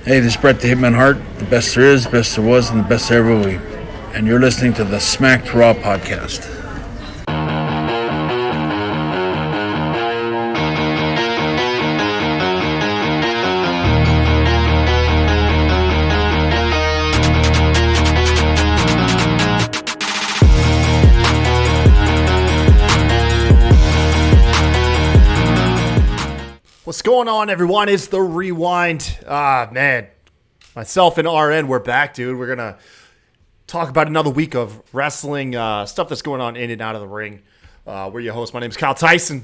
Hey, this is Brett the Hitman Hart, the best there is, best there was, and the best there ever will be. And you're listening to the Smacked Raw podcast. What's going on, everyone? It's the Rewind. Man. Myself and RN, we're back, dude. We're going to talk about another week of wrestling, stuff that's going on in and out of the ring. We're your hosts. My name is Kyle Tyson.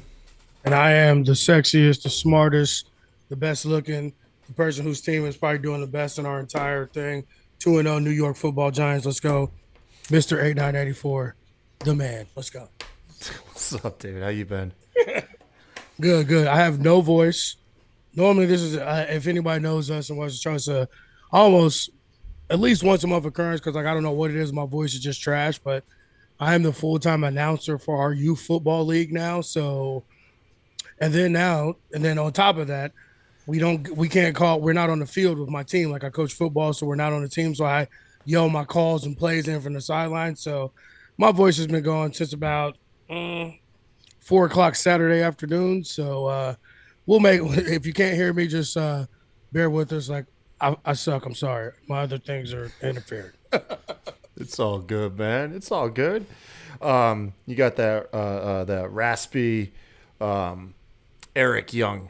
And I am the sexiest, the smartest, the best looking, the person whose team is probably doing the best in our entire thing. 2-0 New York Football Giants. Let's go. Mr. 8984, the man. Let's go. What's up, David? How you been? Good. I have no voice. Normally, this is, if anybody knows us and watches the show, it's almost at least once a month occurrence because, I don't know what it is. My voice is just trash, but I am the full-time announcer for our youth football league now. So, and then on top of that, we're not on the field with my team. Like, I coach football, so we're not on the team. So I yell my calls and plays in from the sideline. So my voice has been going since about 4 o'clock Saturday afternoon. So we'll make, if you can't hear me, just bear with us. Like, I suck. I'm sorry. My other things are interfering. It's all good, man. It's all good. You got that raspy Eric Young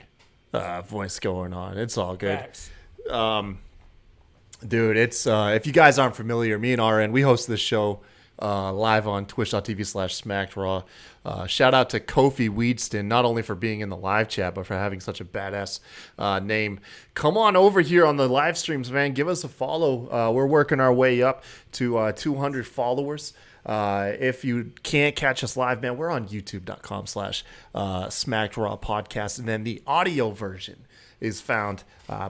voice going on. It's all good. Dude, it's if you guys aren't familiar, me and RN, we host this show live on twitch.tv/SmackedRaw. Shout out to Kofi Weedston, not only for being in the live chat, but for having such a badass name. Come on over here on the live streams, man. Give us a follow. We're working our way up to 200 followers. If you can't catch us live, man, we're on youtube.com/SmackedRaw podcast. And then the audio version is found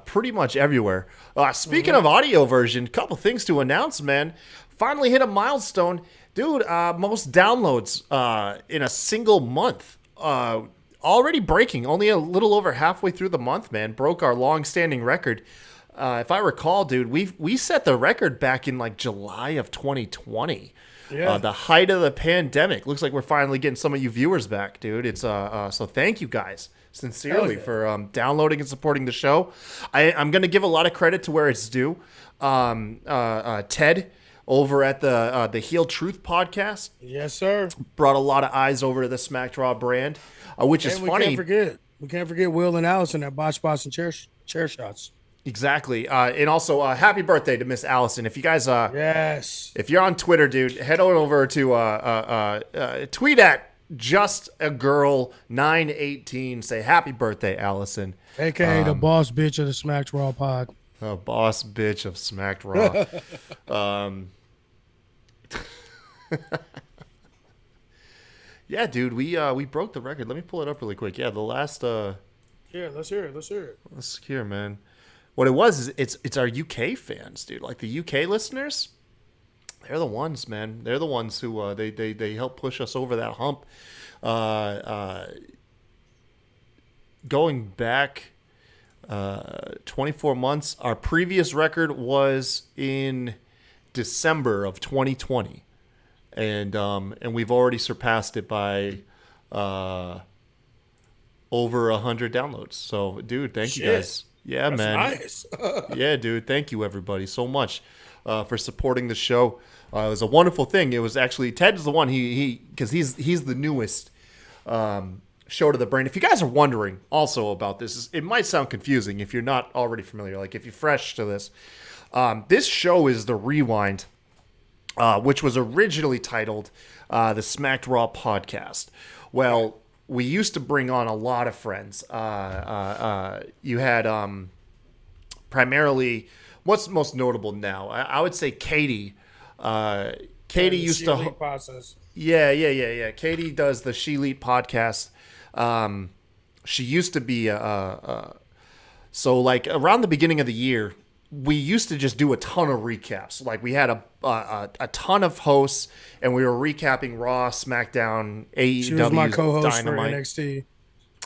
pretty much everywhere. Speaking of audio version, a couple things to announce, man. Finally hit a milestone. Dude, most downloads in a single month. Already breaking. Only a little over halfway through the month, man. Broke our long-standing record. If I recall, dude, we set the record back in like July of 2020. Yeah. The height of the pandemic. Looks like we're finally getting some of you viewers back, dude. It's so thank you guys sincerely for downloading and supporting the show. I'm going to give a lot of credit to where it's due. Ted over at the Heel Truth podcast. Yes, sir. Brought a lot of eyes over to the Smacked Raw brand, which is funny. We can't forget Will and Alison at Botch Spots and Chair Shots. Exactly. And also, happy birthday to Miss Alison. If you guys, yes, if you're on Twitter, dude, head on over to tweet at justagirl918. Say happy birthday, Alison. AKA the boss bitch of the Smacked Raw pod. A boss bitch of Smacked Raw. Yeah, dude, we broke the record. Let me pull it up really quick. Yeah, the last yeah, let's hear it. Let's hear, man. What it was is it's our UK fans, dude. Like the UK listeners, they're the ones, man. They're the ones who they help push us over that hump. Going back 24 months, our previous record was in December of 2020. And we've already surpassed it by over 100 downloads. So, dude, thank you guys. Yeah, that's man. Nice. Yeah, dude. Thank you, everybody, so much for supporting the show. It was a wonderful thing. It was actually Ted's the one because he's the newest show to the brain. If you guys are wondering also about this, it might sound confusing if you're not already familiar. Like if you're fresh to this, this show is the Rewind. Which was originally titled the Smacked Raw podcast. Well, we used to bring on a lot of friends. You had primarily, what's most notable now? I would say Katie. Katie used to. Yeah. Katie does the She Elite podcast. She used to be so like around the beginning of the year, we used to just do a ton of recaps. Like we had a ton of hosts, and we were recapping Raw, SmackDown, AEW, she was my co-host Dynamite, for NXT.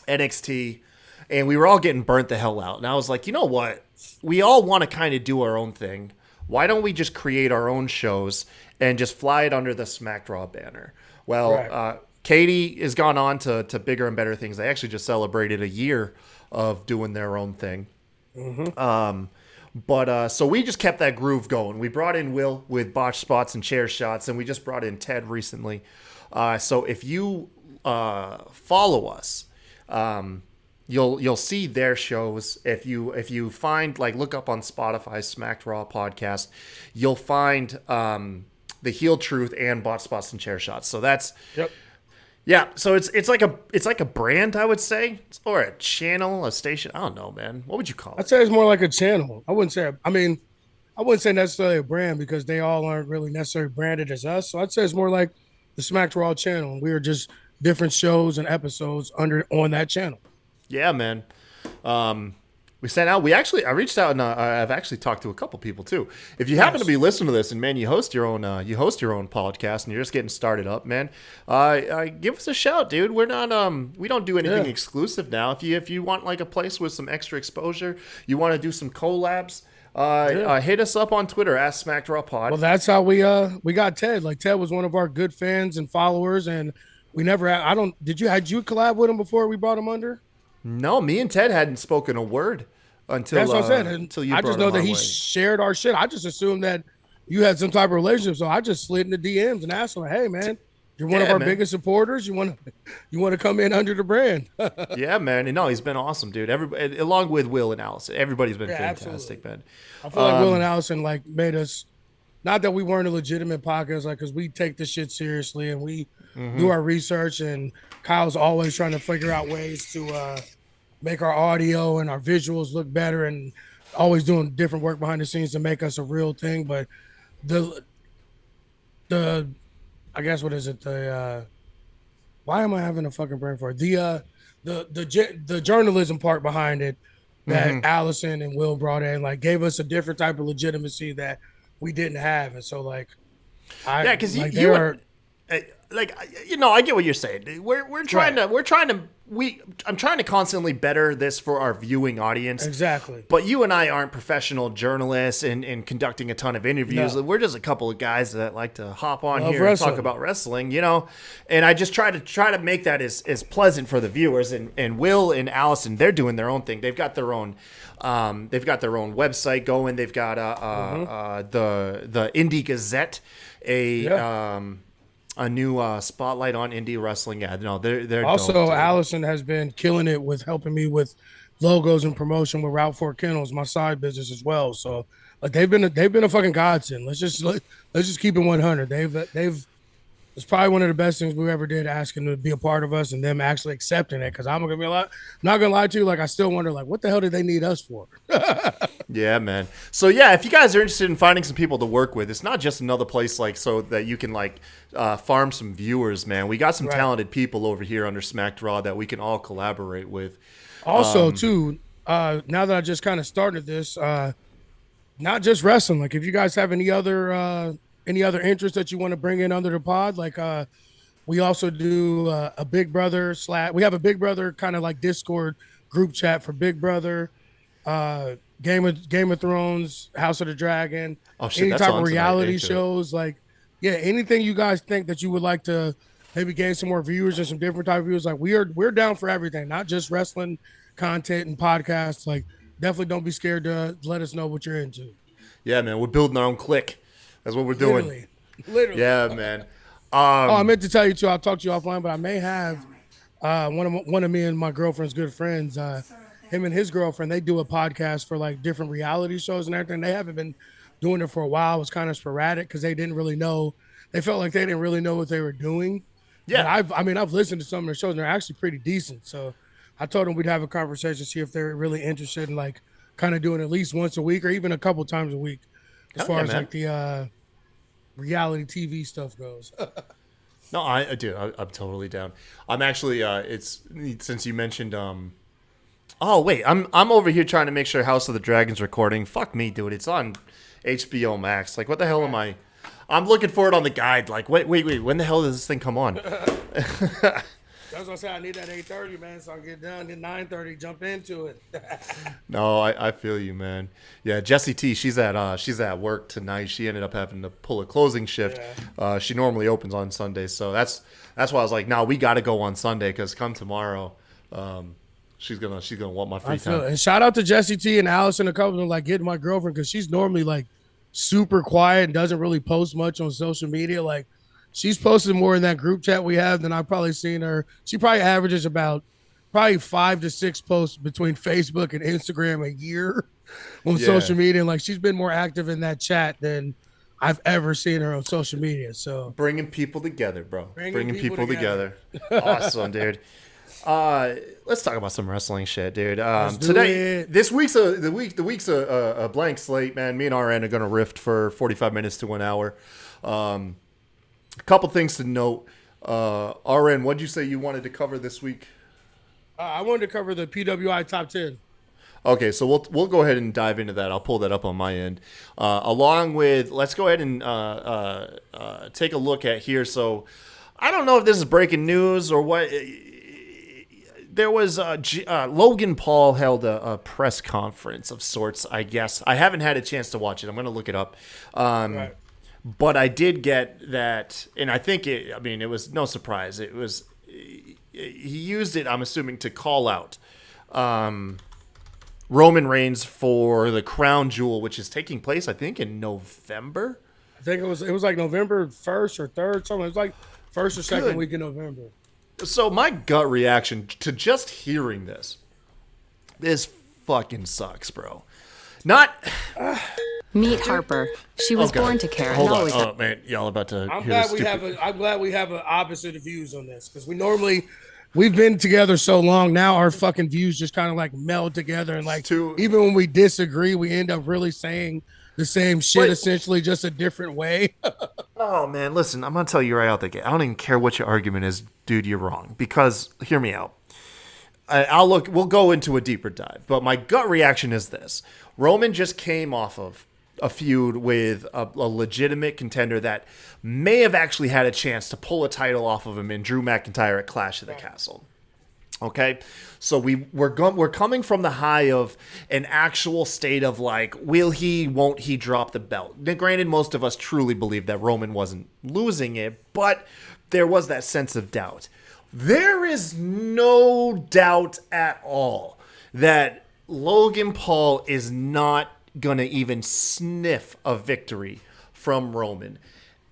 NXT, and we were all getting burnt the hell out. And I was like, you know what? We all want to kind of do our own thing. Why don't we just create our own shows and just fly it under the Smacked Raw banner? Well, Right. Katie has gone on to bigger and better things. They actually just celebrated a year of doing their own thing. But so we just kept that groove going. We brought in Will with botch spots and chair shots, and we just brought in Ted recently. So if you follow us, you'll see their shows. If you find, like, look up on Spotify Smacked Raw podcast, you'll find the Heel Truth and botch spots and chair shots. So that's Yep. yeah, so it's like a brand, I would say, or a channel, a station. I don't know, man. What would you call I'd it? say it's more like a channel. I wouldn't say necessarily a brand because they all aren't really necessarily branded as us. So I'd say it's more like the Smacked Raw channel. We are just different shows and episodes on that channel. Yeah, man. We sent out. I reached out, and I've actually talked to a couple people too. If you happen to be listening to this, and man, you host your own podcast, and you're just getting started up, man, give us a shout, dude. We're not we don't do anything exclusive now. If you want like a place with some extra exposure, you want to do some collabs, hit us up on Twitter at Smacked Raw Pod. Well, that's how we got Ted. Like Ted was one of our good fans and followers, and we never. Had you collab with him before we brought him under? No, me and Ted hadn't spoken a word until That's what I said. until you. I brought just know him that our he way. shared our shit. I just assumed that you had some type of relationship, so I just slid in the DMs and asked him, "Hey, man, you're one of our man. biggest supporters. You want to come in under the brand?" Yeah, man. And no, he's been awesome, dude. Everybody, along with Will and Allison, everybody's been Yeah, fantastic, absolutely. man. I feel like Will and Allison like made us. Not that we weren't a legitimate podcast, like because we take this shit seriously and we do our research. And Kyle's always trying to figure out ways to make our audio and our visuals look better, and always doing different work behind the scenes to make us a real thing. But the I guess what is it? Why am I having a fucking brain for it? The journalism part behind it that Allison and Will brought in, like, gave us a different type of legitimacy that we didn't have. And so like Because like you are like, I get what you're saying. We're trying I'm trying to constantly better this for our viewing audience. exactly. But you and I aren't professional journalists and conducting a ton of interviews. No. We're just a couple of guys that like to hop on Love here wrestling. and talk about wrestling, And I just try to make that as pleasant for the viewers. And Will and Allison, they're doing their own thing. They've got their own website going. They've got the Indie Gazette, a new spotlight on indie wrestling. Yeah, no, they're Also, dope, dude. Allison has been killing it with helping me with logos and promotion with Route 4 Kennels, my side business as well. So like they've been a fucking godsend. Let's just keep it 100. They've it's probably one of the best things we ever did, asking to be a part of us and them actually accepting it. Because I'm not gonna lie to you, like I still wonder, like, what the hell did they need us for? Yeah, man. So yeah, if you guys are interested in finding some people to work with, it's not just another place like so that you can farm some viewers, man. We got some Right. talented people over here under Smacked Raw that we can all collaborate with. Also, too, now that I just kind of started this, not just wrestling. Like, if you guys have any other interests that you want to bring in under the pod, like we also do a Big Brother / we have a Big Brother kind of like Discord group chat for Big Brother, Game of Thrones, House of the Dragon, Oh shit, any that's type on of tonight, reality ain't it? shows. Like, yeah, anything you guys think that you would like to maybe gain some more viewers and some different type of viewers. Like, we're down for everything, not just wrestling content and podcasts. Like, definitely don't be scared to let us know what you're into. Yeah, man, we're building our own clique. That's what we're doing. Literally. Yeah, man. Oh, I meant to tell you too. I'll talk to you offline, but I may have one of me and my girlfriend's good friends. Him and his girlfriend, they do a podcast for like different reality shows and everything. They haven't been doing it for a while. It was kind of sporadic because they didn't really know. They felt like they didn't really know what they were doing. Yeah. But I've listened to some of their shows and they're actually pretty decent. So I told them we'd have a conversation, see if they're really interested in like kind of doing at least once a week or even a couple times a week as Hell far yeah, as man. like the reality TV stuff goes. No, I'm totally down. I'm actually it's since you mentioned oh wait, I'm over here trying to make sure House of the Dragon's recording. Fuck me, dude. It's on HBO Max. Like, what the hell am I? I'm looking for it on the guide. Like, wait. When the hell does this thing come on? That's what I said. I need that 8:30, man, so I can get done. Then 9:30, jump into it. No, I feel you, man. Yeah, Jessie T, she's at work tonight. She ended up having to pull a closing shift. Yeah. She normally opens on Sundays, so that's why I was like, no, we got to go on Sunday because come tomorrow, she's gonna want my free time. And shout out to Jessie T and Alison, a couple of them, like getting my girlfriend, because she's normally like super quiet and doesn't really post much on social media. Like she's posted more in that group chat we have than I've probably seen her. She probably averages about 5 to 6 posts between Facebook and Instagram a year on social media. And like she's been more active in that chat than I've ever seen her on social media. So bringing people together, bro. Bringing people together. Awesome, dude. Let's talk about some wrestling shit, dude. This week's a blank slate, man. Me and RN are gonna riff for 45 minutes to 1 hour. A couple things to note. RN, what'd you say you wanted to cover this week? I wanted to cover the PWI top 10. Okay, so we'll go ahead and dive into that. I'll pull that up on my end. Along with, let's go ahead and take a look at here. So I don't know if this is breaking news or what. There was Logan Paul held a press conference of sorts, I guess. I haven't had a chance to watch it. I'm going to look it up. Right. But I did get that, and I think it was no surprise. It was, he used it, I'm assuming, to call out Roman Reigns for the crown jewel, which is taking place, I think, in November. I think it was like November 1st or 3rd, something. It was like first or second week in November. So my gut reaction to just hearing this fucking sucks, bro. Not meet Harper. She was born to care. Hold on. Oh man, y'all about to. I'm glad we have an opposite views on this, because we've been together so long now. Our fucking views just kind of like meld together, and like even when we disagree, we end up really saying the same shit, essentially, just a different way. Oh man, listen, I'm gonna tell you right out the gate. I don't even care what your argument is, dude. You're wrong. Because hear me out. We'll go into a deeper dive, but my gut reaction is this: Roman just came off of a feud with a legitimate contender that may have actually had a chance to pull a title off of him in Drew McIntyre at Clash of the Castle. Okay, so we're coming from the high of an actual state of like, will he, won't he drop the belt? Now, granted, most of us truly believe that Roman wasn't losing it, but there was that sense of doubt. There is no doubt at all that Logan Paul is not going to even sniff a victory from Roman.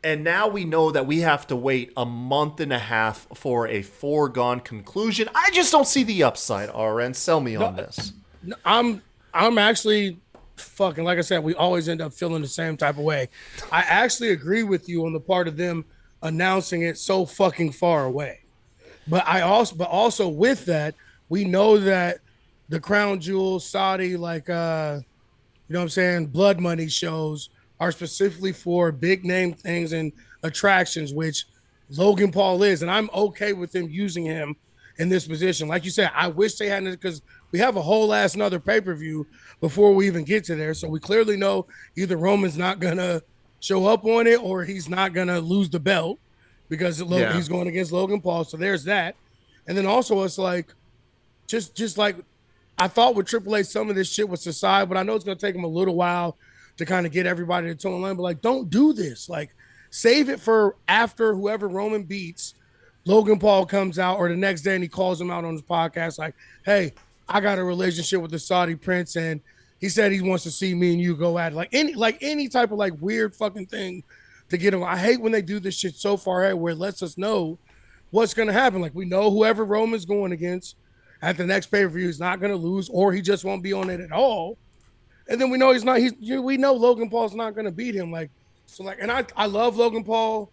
And now we know that we have to wait a month and a half for a foregone conclusion. I just don't see the upside, RN. Sell me on this. I'm actually fucking, like I said, we always end up feeling the same type of way. I actually agree with you on the part of them announcing it so fucking far away. But also with that, we know that the Crown Jewel, Saudi, like you know what I'm saying, blood money shows are specifically for big name things and attractions, which Logan Paul is. And I'm okay with them using him in this position. Like you said, I wish they hadn't, because we have a whole ass another pay-per-view before we even get to there. So we clearly know either Roman's not going to show up on it or he's not going to lose the belt because he's going against Logan Paul. So there's that. And then also it's like, just like, I thought with Triple H, some of this shit was aside, but I know it's going to take him a little while to kind of get everybody to toe in line. But like, don't do this. Like, save it for after whoever Roman beats, Logan Paul comes out, or the next day and he calls him out on his podcast like, hey, I got a relationship with the Saudi prince and he said he wants to see me and you go at it. Like any type of like weird fucking thing to get him. I hate when they do this shit so far ahead where it lets us know what's going to happen. Like, we know whoever Roman's going against at the next pay-per-view is not going to lose, or he just won't be on it at all. And then we know we know Logan Paul's not going to beat him. Like, so like, and I love Logan Paul,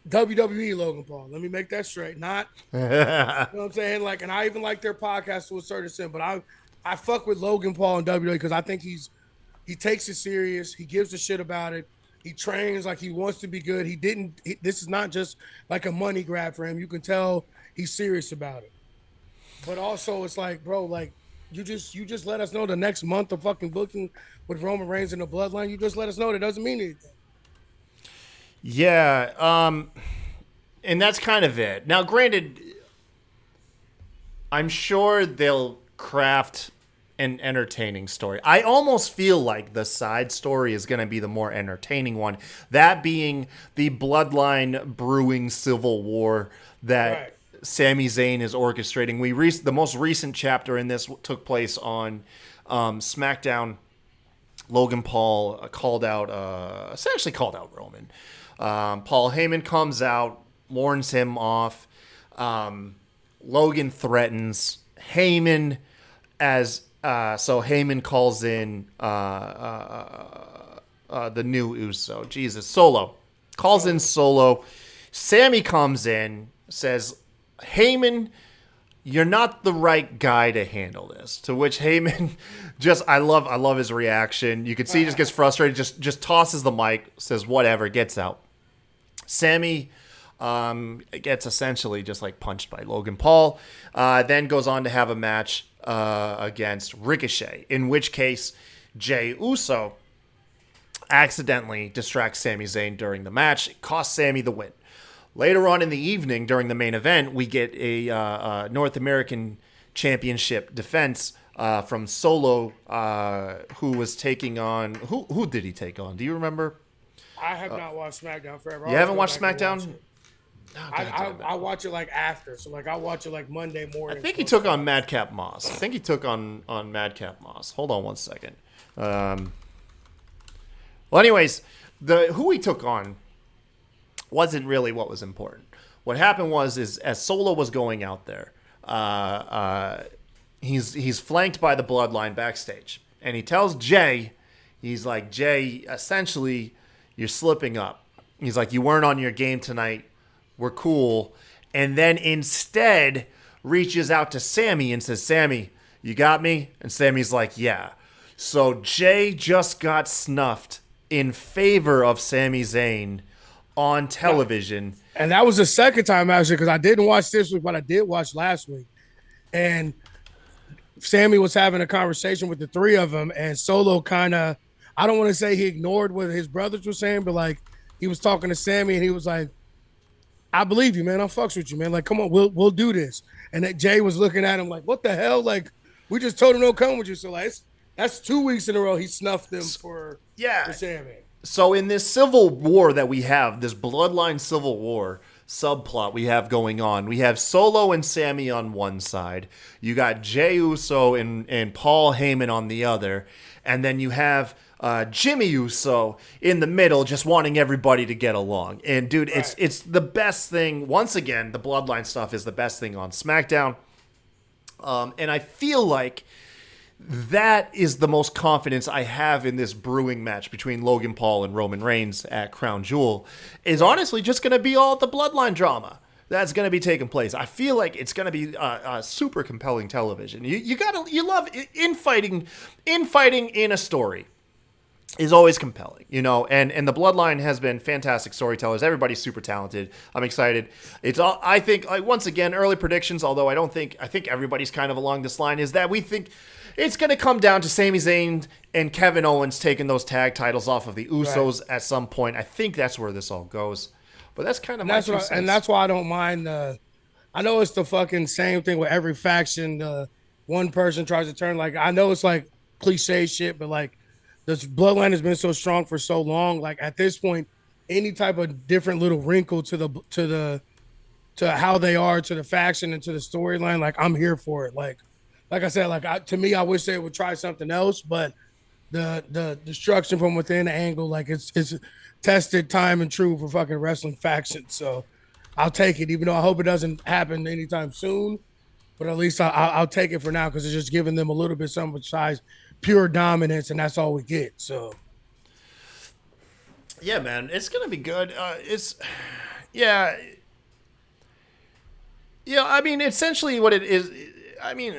WWE Logan Paul. Let me make that straight. Not, you know what I'm saying? Like, and I even like their podcast to a certain extent, but I fuck with Logan Paul and WWE because I think he takes it serious. He gives a shit about it. He trains like he wants to be good. This is not just like a money grab for him. You can tell he's serious about it. But also it's like, bro, like, you just let us know the next month of fucking booking with Roman Reigns in the bloodline. You just let us know that doesn't mean anything. Yeah, and that's kind of it. Now, granted, I'm sure they'll craft an entertaining story. I almost feel like the side story is going to be the more entertaining one. That being the bloodline brewing civil war that Sami Zayn is orchestrating. The most recent chapter in this took place on SmackDown. Logan Paul essentially called out Roman. Paul Heyman comes out, warns him off. Logan threatens Heyman so Heyman calls in the new Uso. Jesus, Solo. Calls in Solo. Sammy comes in, says, Heyman, you're not the right guy to handle this. To which Heyman I love his reaction. You can see he just gets frustrated, just tosses the mic, says whatever, gets out. Sammy gets essentially just like punched by Logan Paul, then goes on to have a match against Ricochet, in which case Jey Uso accidentally distracts Sami Zayn during the match. It costs Sami the win. Later on in the evening, during the main event, we get a North American Championship defense from Solo, who was taking on... Who did he take on? Do you remember? I have not watched SmackDown forever. You haven't watched SmackDown? I watch it like after. So like I watch it like Monday morning. I think he took on Madcap Moss. Madcap Moss. Hold on one second. Well, anyways, who he took on wasn't really what was important. What happened was as Solo was going out there, he's flanked by the Bloodline backstage, and he tells Jay, he's like, Jay, essentially, you're slipping up. He's like, you weren't on your game tonight. We're cool. And then instead reaches out to Sammy and says, Sammy, you got me? And Sammy's like, yeah. So Jay just got snuffed in favor of Sami Zayn on television. And that was the second time, actually, because I didn't watch this week, but I did watch last week. And Sammy was having a conversation with the three of them, and Solo kind of, I don't want to say he ignored what his brothers were saying, but like he was talking to Sammy, and he was like, I believe you, man. I fucks with you, man. Like, come on, we'll do this. And that Jay was looking at him like, what the hell? Like, we just told him don't come with you. So like, that's 2 weeks in a row he snuffed them for Sammy. So in this civil war that we have, this bloodline civil war subplot we have going on, we have Solo and Sammy on one side. You got Jey Uso and Paul Heyman on the other. And then you have Jimmy Uso in the middle, just wanting everybody to get along. And dude, it's the best thing. Once again, the bloodline stuff is the best thing on SmackDown. And I feel like that is the most confidence I have in this brewing match between Logan Paul and Roman Reigns at Crown Jewel is honestly just going to be all the bloodline drama that's going to be taking place. I feel like it's going to be super compelling television. You love infighting in a story is always compelling, you know, and the bloodline has been fantastic storytellers. Everybody's super talented. I'm excited. It's all, I think, once again, early predictions, although I think everybody's kind of along this line, is that we think it's going to come down to Sami Zayn and Kevin Owens taking those tag titles off of the Usos at some point. I think that's where this all goes. But that's kind of my 2 cents. And that's why I don't mind. I know it's the fucking same thing with every faction. One person tries to turn, like, I know it's like cliche shit, but like this bloodline has been so strong for so long. Like at this point, any type of different little wrinkle to how they are, to the faction and to the storyline, like I'm here for it. Like I said, to me, I wish they would try something else, but the destruction from within the angle, like it's tested time and true for fucking wrestling factions. So I'll take it, even though I hope it doesn't happen anytime soon. But at least I'll take it for now because it's just giving them a little bit something besides pure dominance, and that's all we get. So yeah, man, it's gonna be good. I mean, essentially what it is. I mean,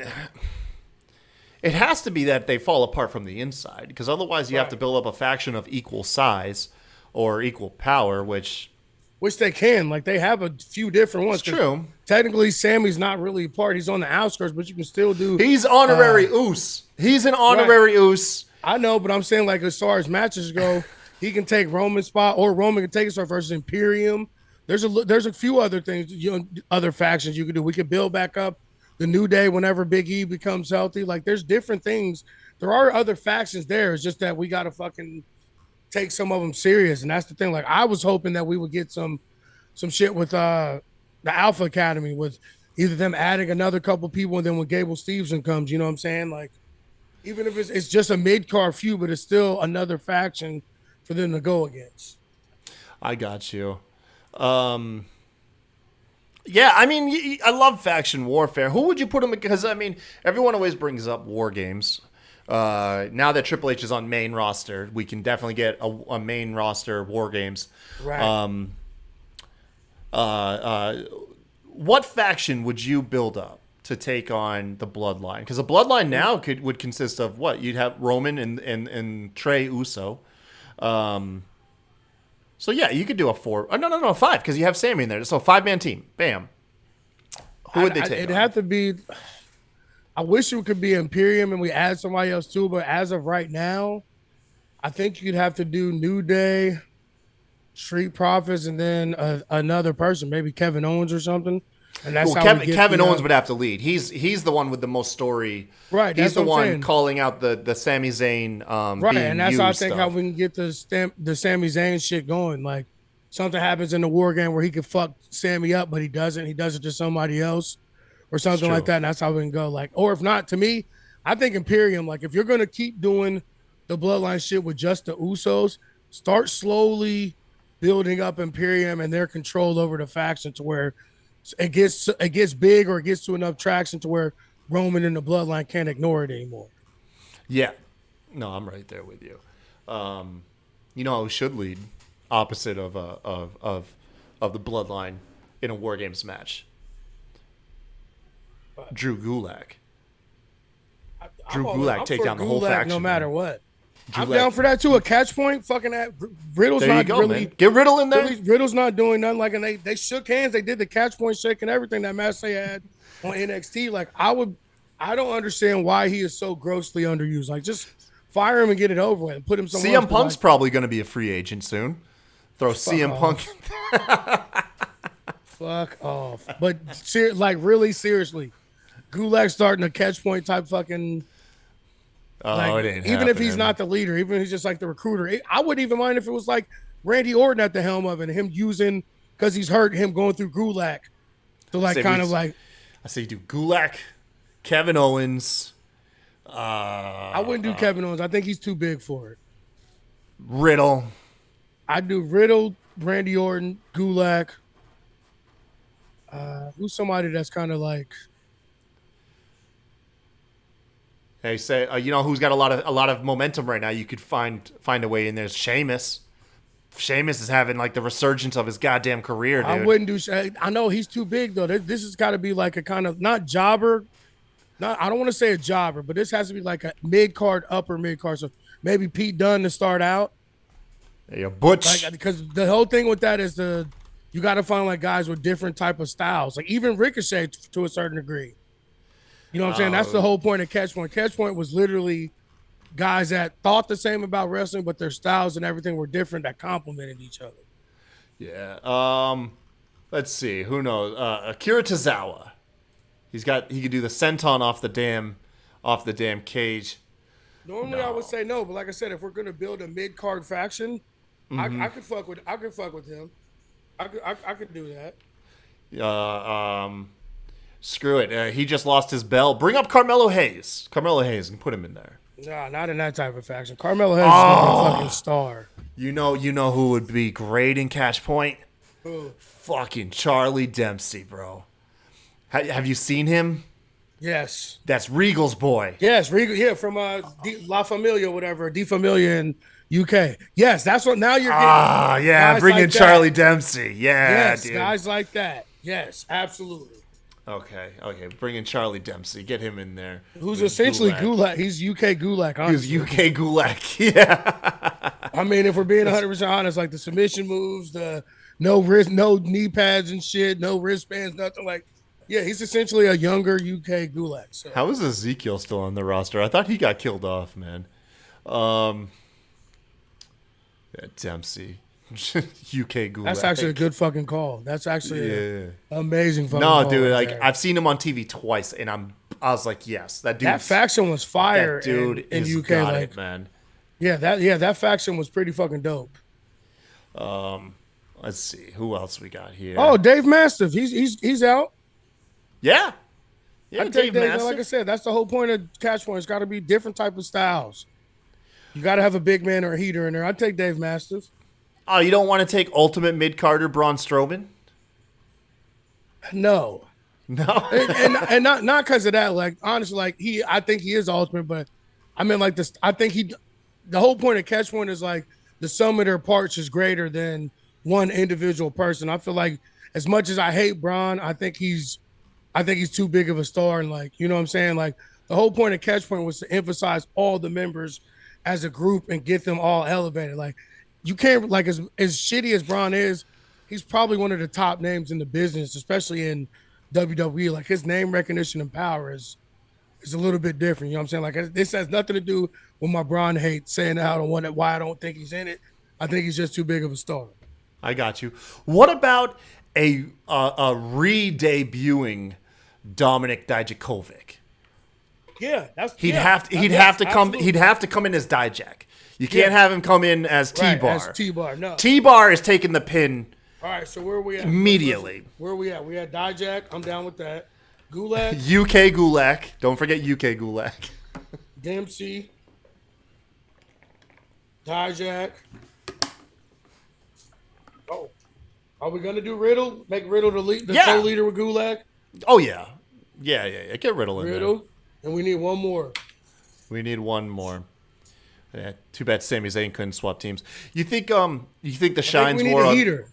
it has to be that they fall apart from the inside, because otherwise you have to build up a faction of equal size or equal power, which they can. Like, they have a few different ones. It's true. Technically, Sammy's not really a part. He's on the outskirts, but you can still do. He's honorary Oos. He's an honorary Oos. I know, but I'm saying, like, as far as matches go, he can take Roman's spot, or Roman can take his spot versus Imperium. There's a few other things, other factions you can do. We can build back up the New Day whenever Big E becomes healthy. Like there's different things. There are other factions there. It's just that we got to fucking take some of them serious. And that's the thing. Like I was hoping that we would get some shit with the Alpha Academy with either them adding another couple people and then when Gable Stevenson comes, you know what I'm saying? Like even if it's just a mid-card feud, but it's still another faction for them to go against. I got you. Yeah, I mean, I love faction warfare. Who would you put them? Because I mean, everyone always brings up War Games. Now that Triple H is on main roster, we can definitely get a main roster War Games. Right. What faction would you build up to take on the Bloodline? Because the Bloodline now would consist of what? You'd have Roman and Trey Uso. So yeah, you could do a 4. Oh, no, 5 because you have Sammy in there. So 5-man team. Bam. Who would they take? It'd have to be. I wish it could be Imperium and we add somebody else too, but as of right now, I think you'd have to do New Day, Street Profits, and then another person, maybe Kevin Owens or something. And that's how Kevin Owens would have to lead. He's the one with the most story. Right. He's the one calling out the Sami Zayn. Right, being and that's how I think stuff. how we can get the Sami Zayn shit going. Like something happens in the War Game where he could fuck Sammy up, but he doesn't. He does it to somebody else or something like that. And that's how we can go. Like, or if not, to me, I think Imperium. Like, if you're gonna keep doing the Bloodline shit with just the Usos, start slowly building up Imperium and their control over the faction to where it gets big or it gets to enough traction to where Roman and the Bloodline can't ignore it anymore. Yeah, no, I'm right there with you. You know who should lead opposite of the Bloodline in a War Games match? Drew Gulak. Drew Gulak take down the whole faction. No matter what. Drew I'm down for that too. A catch point, fucking that. Riddle's there you not go, really man. Get Riddle in there. Riddle's not doing nothing. Like, and they shook hands. They did the catch point shake and everything that match they had on NXT. Like, I don't understand why he is so grossly underused. Like, just fire him and get it over with and put him somewhere. CM Punk's probably going to be a free agent soon. Throw CM Punk. Fuck off. But like, really seriously, Gulak starting a catch point type fucking. It ain't even if he's not the leader, even if he's just like the recruiter, I wouldn't even mind if it was like Randy Orton at the helm of it and him using, because he's hurt, him going through Gulak to like kind of like. I say you do Gulak, Kevin Owens. I wouldn't do Kevin Owens. I think he's too big for it. Riddle. I'd do Riddle, Randy Orton, Gulak. Who's somebody that's kind of like. Hey, say you know who's got a lot of momentum right now? You could find a way in. There's Sheamus. Sheamus is having like the resurgence of his goddamn career, dude. I wouldn't do. I know he's too big though. This has got to be like a kind of not jobber. I don't want to say a jobber, but this has to be like a mid card, upper mid card. So maybe Pete Dunne to start out. Yeah, Butch. Like, because the whole thing with that is you got to find like guys with different type of styles. Like even Ricochet to a certain degree. You know what I'm saying? That's the whole point of Catch Point. Catch Point was literally guys that thought the same about wrestling, but their styles and everything were different that complemented each other. Yeah. Let's see. Who knows? Akira Tozawa. He could do the senton off the damn cage. Normally I would say no, but like I said, if we're gonna build a mid card faction, I could fuck with him. I could do that. Screw it. He just lost his belt. Bring up Carmelo Hayes. Carmelo Hayes and put him in there. Nah, not in that type of faction. Carmelo Hayes is a fucking star. You know who would be great in Catch Point? Who? Fucking Charlie Dempsey, bro. Have you seen him? Yes. That's Regal's boy. Yes, Regal. Yeah, from La Familia, whatever, De Familia in UK. Yes, that's what. Now you're getting. Yeah, bring in Charlie Dempsey. Yeah, yes, dude. Guys like that. Yes, absolutely. Okay. Bring in Charlie Dempsey. Get him in there. Who's essentially Gulak. He's UK Gulak. Honestly. He's UK Gulak. Yeah. I mean, if we're being 100% honest, like the submission moves, the no wrist, no knee pads and shit, no wristbands, nothing like. Yeah, he's essentially a younger UK Gulak. So. How is Ezekiel still on the roster? I thought he got killed off, man. Yeah, Dempsey. UK Gulag. That's actually a good fucking call. That's actually an amazing fucking No, call. dude, right like there. I've seen him on TV twice, and I was like, yes, that dude. That faction was fire That dude in is UK. got Like, it, man. that faction was pretty fucking dope. Let's see who else we got here. Oh, Dave Mastiff, he's out. yeah, I Dave take Dave. Mastiff. Like I said, that's the whole point of Catch Point. It's got to be different type of styles. You got to have a big man or a heater in there. I take Dave Mastiff. Oh, you don't want to take Ultimate Mid Carter Braun Strowman? No. No. and not because of that. Like, honestly, like I think he is ultimate, but I mean, like this. I think the whole point of Catch Point is like the sum of their parts is greater than one individual person. I feel like as much as I hate Braun, I think he's too big of a star, and like, you know what I'm saying? Like, the whole point of Catch Point was to emphasize all the members as a group and get them all elevated. Like, you can't, like, as shitty as Braun is, he's probably one of the top names in the business, especially in WWE. Like, his name recognition and power is a little bit different. You know what I'm saying? Like, this has nothing to do with my Braun hate, saying that I don't want it, why I don't think he's in it. I think he's just too big of a star. I got you. What about a re-debuting Dominic Dijakovic? Yeah, He'd have to come in as Dijak. You can't have him come in as T-Bar. As T-Bar, no. T-Bar is taking the pin All right, so where are we at? immediately. Where are we at? We had Dijak. I'm down with that. Gulag, UK Gulak. Don't forget UK Gulak. Dempsey, Dijak. Oh, are we gonna do Riddle? Make Riddle the co-leader with Gulag? Oh yeah. Yeah. Get Riddle in Riddle, and we need one more. there. We need one more. Yeah, too bad Sami Zayn couldn't swap teams. You think the Shines we need war a on heater.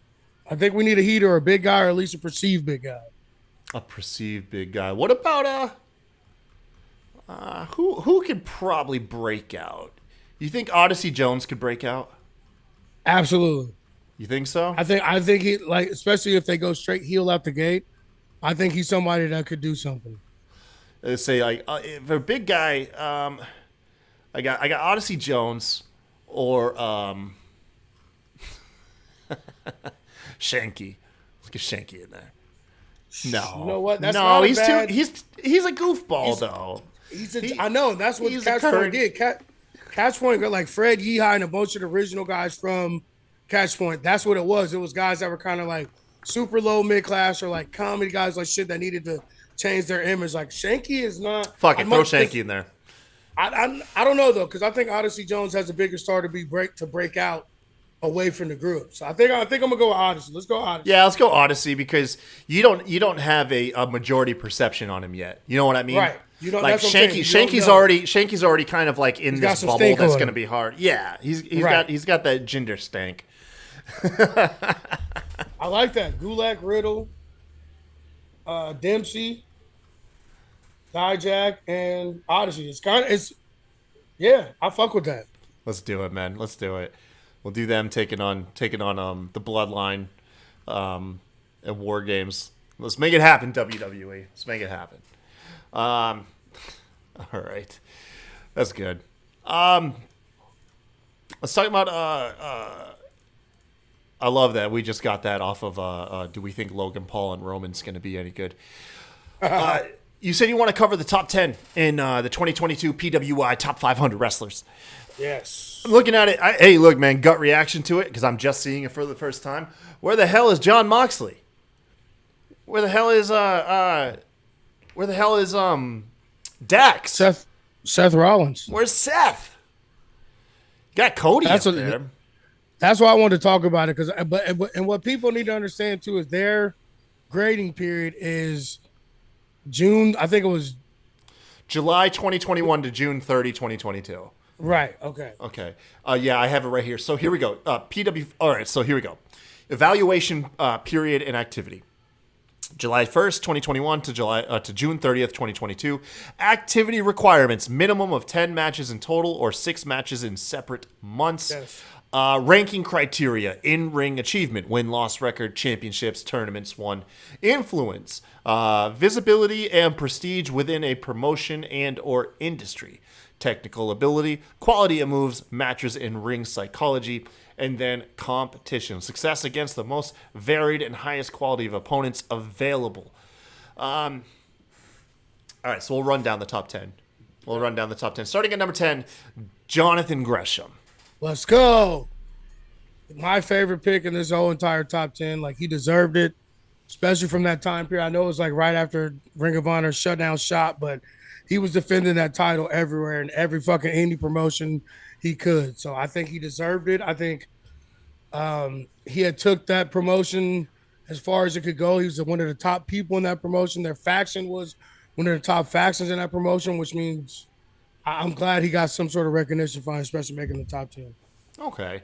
I think we need a heater or a big guy, or at least a perceived big guy. a perceived big guy? What about who could probably break out? You think Odyssey Jones could break out? Absolutely. You think so? I think he, like, especially if they go straight heel out the gate. I think he's somebody that could do something. Let's say like for a big guy, I got Odyssey Jones or Shanky. Let's get Shanky in there. No, You know what? That's no, not a he's bad- too. He's a goofball though. I know. That's what he's Catch a Point current- did. Catch Point got like Fred Yehi and a bunch of the original guys from Catch Point. That's what it was. It was guys that were kind of like super low mid class or like comedy guys, like shit that needed to change their image. Like Shanky is not. Fuck it, throw Shanky in there. I don't know though, because I think Odyssey Jones has a bigger star to break out away from the group. So I think I'm gonna go with Odyssey. Let's go Odyssey. Yeah, let's go Odyssey because you don't have a majority perception on him yet. You know what I mean? Right. You don't. Like that's what I'm Shanky, saying. You don't know. Shanky's already kind of like in got this some bubble stink that's on going to him. be hard. Yeah, he's Right. got that gender stank. I like that. Gulak, Riddle, Dempsey, Dijak, and Odyssey. Yeah, I fuck with that. Let's do it, man. Let's do it. We'll do them taking on the Bloodline, and War Games. Let's make it happen, WWE. Let's make it happen. All right, that's good. Let's talk about. I love that we just got that off of. Do we think Logan Paul and Roman's going to be any good? You said you want to cover the top 10 in the 2022 PWI Top 500 Wrestlers. Yes. Looking at it, hey, look, man, gut reaction to it because I'm just seeing it for the first time. Where the hell is John Moxley? Where the hell is Dax? Seth Rollins. Where's Seth? You got Cody That's up what- there. That's why I wanted to talk about it, because and what people need to understand too is their grading period is June. I think it was July 2021 to June 30, 2022. right. Okay. Okay. Yeah, I have it right here. So here we go. All right, so here we go. Evaluation period and activity. July 1st, 2021 to June 30th, 2022. Activity requirements: minimum of 10 matches in total or 6 matches in separate months. Yes. Ranking criteria: in-ring achievement, win-loss record, championships, tournaments won, influence, visibility and prestige within a promotion and or industry, technical ability, quality of moves, matches in ring psychology, and then competition. Success against the most varied and highest quality of opponents available. All right, so we'll run down the top 10. Starting at number 10, Jonathan Gresham. Let's go. My favorite pick in this whole entire top 10. Like, he deserved it, especially from that time period. I know it was like right after Ring of Honor shut down shop, but he was defending that title everywhere in every fucking indie promotion he could. So I think he deserved it. I think he had took that promotion as far as it could go. He was one of the top people in that promotion. Their faction was one of the top factions in that promotion, which means I'm glad he got some sort of recognition for it, especially making the top 10. Okay.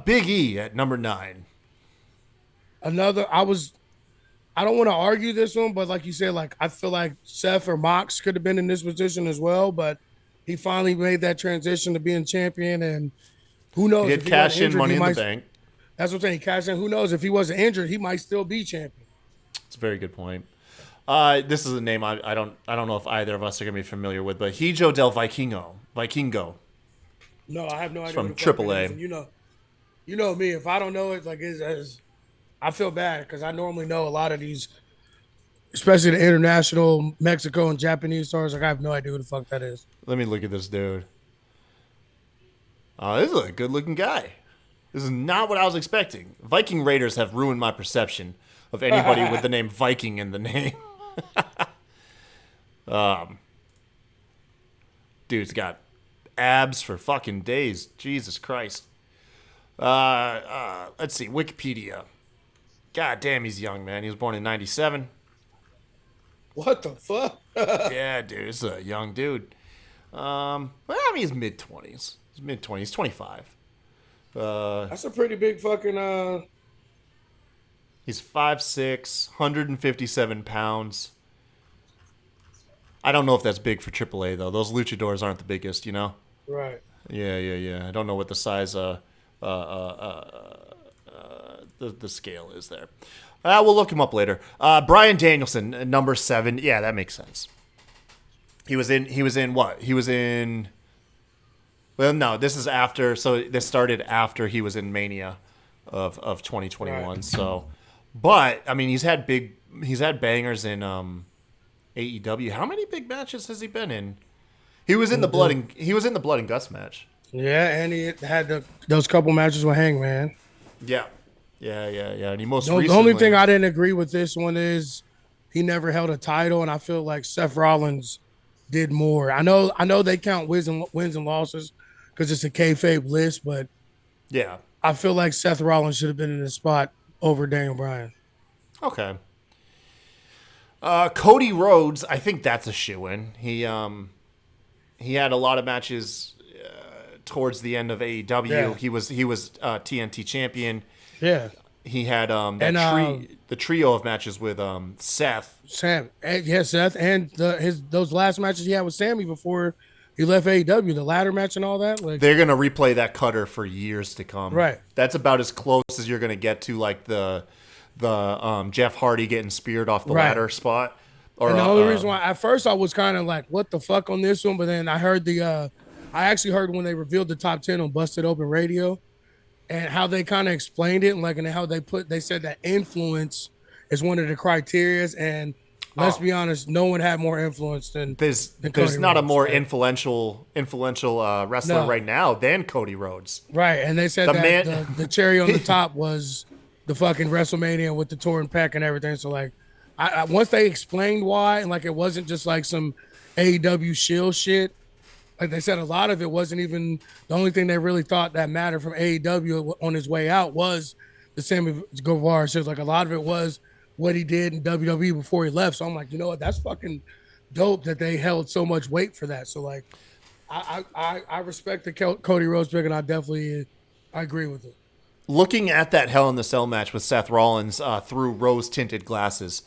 Big E at number 9. I don't want to argue this one, but like you said, like I feel like Seth or Mox could have been in this position as well, but he finally made that transition to being champion, and who knows? He did cash in Money in the Bank. That's what I'm saying. Cash in. Who knows? If he wasn't injured, he might still be champion. It's a very good point. This is a name I don't know if either of us are gonna be familiar with, but Hijo del Vikingo. No, I have no idea. From AAA. You know me. If I don't know it, like I feel bad because I normally know a lot of these, especially the international Mexico and Japanese stars. Like I have no idea who the fuck that is. Let me look at this dude. This is a good-looking guy. This is not what I was expecting. Viking Raiders have ruined my perception of anybody with the name Viking in the name. Dude's got abs for fucking days. Jesus Christ. Let's see. Wikipedia. God damn, he's young, man. He was born in 97. What the fuck? Yeah, dude. This is a young dude. Well, I mean, he's mid-20s. He's 25. That's a pretty big fucking... He's 5'6", 157 pounds. I don't know if that's big for AAA, though. Those luchadors aren't the biggest, you know? Right. Yeah. I don't know what the size the scale is there. We'll look him up later. Bryan Danielson, number 7. Yeah, that makes sense. He was in what? Well, no, this is after. So this started after he was in Mania of 2021. Right. So, but I mean, he's had bangers in AEW. How many big matches has he been in? He was in the blood and guts match. Yeah, and he had those couple matches with Hangman. Yeah. And he the only thing I didn't agree with this one is he never held a title, and I feel like Seth Rollins did more. I know they count wins and losses because it's a kayfabe list, but yeah, I feel like Seth Rollins should have been in this spot over Daniel Bryan. Okay. Cody Rhodes, I think that's a shoo-in. He had a lot of matches towards the end of AEW. Yeah. He was TNT champion. Yeah. He had the trio of matches with Seth. Seth, and those last matches he had with Sammy before he left AEW, the ladder match and all that. Like, they're gonna replay that cutter for years to come. Right. That's about as close as you're gonna get to like the Jeff Hardy getting speared off the ladder spot. And the only reason why at first I was kind of like, what the fuck on this one, but then I heard I actually heard when they revealed the top 10 on Busted Open Radio. And how they kind of explained it, and how they said that influence is one of the criterias. And let's be honest, no one had more influence than there's Cody not Rhodes, a more right? influential wrestler right now than Cody Rhodes. Right, and they said the cherry on the top was the fucking WrestleMania with the torn pec and everything. So like, I once they explained why, and like it wasn't just like some AEW shield shit. Like they said, a lot of it wasn't even the only thing they really thought that mattered from AEW on his way out was the Sammy Guevara shit. Like a lot of it was what he did in WWE before he left. So I'm like, you know what? That's fucking dope that they held so much weight for that. So like, I respect the Cody Rhodes pick, and I agree with it. Looking at that Hell in the Cell match with Seth Rollins through rose-tinted glasses,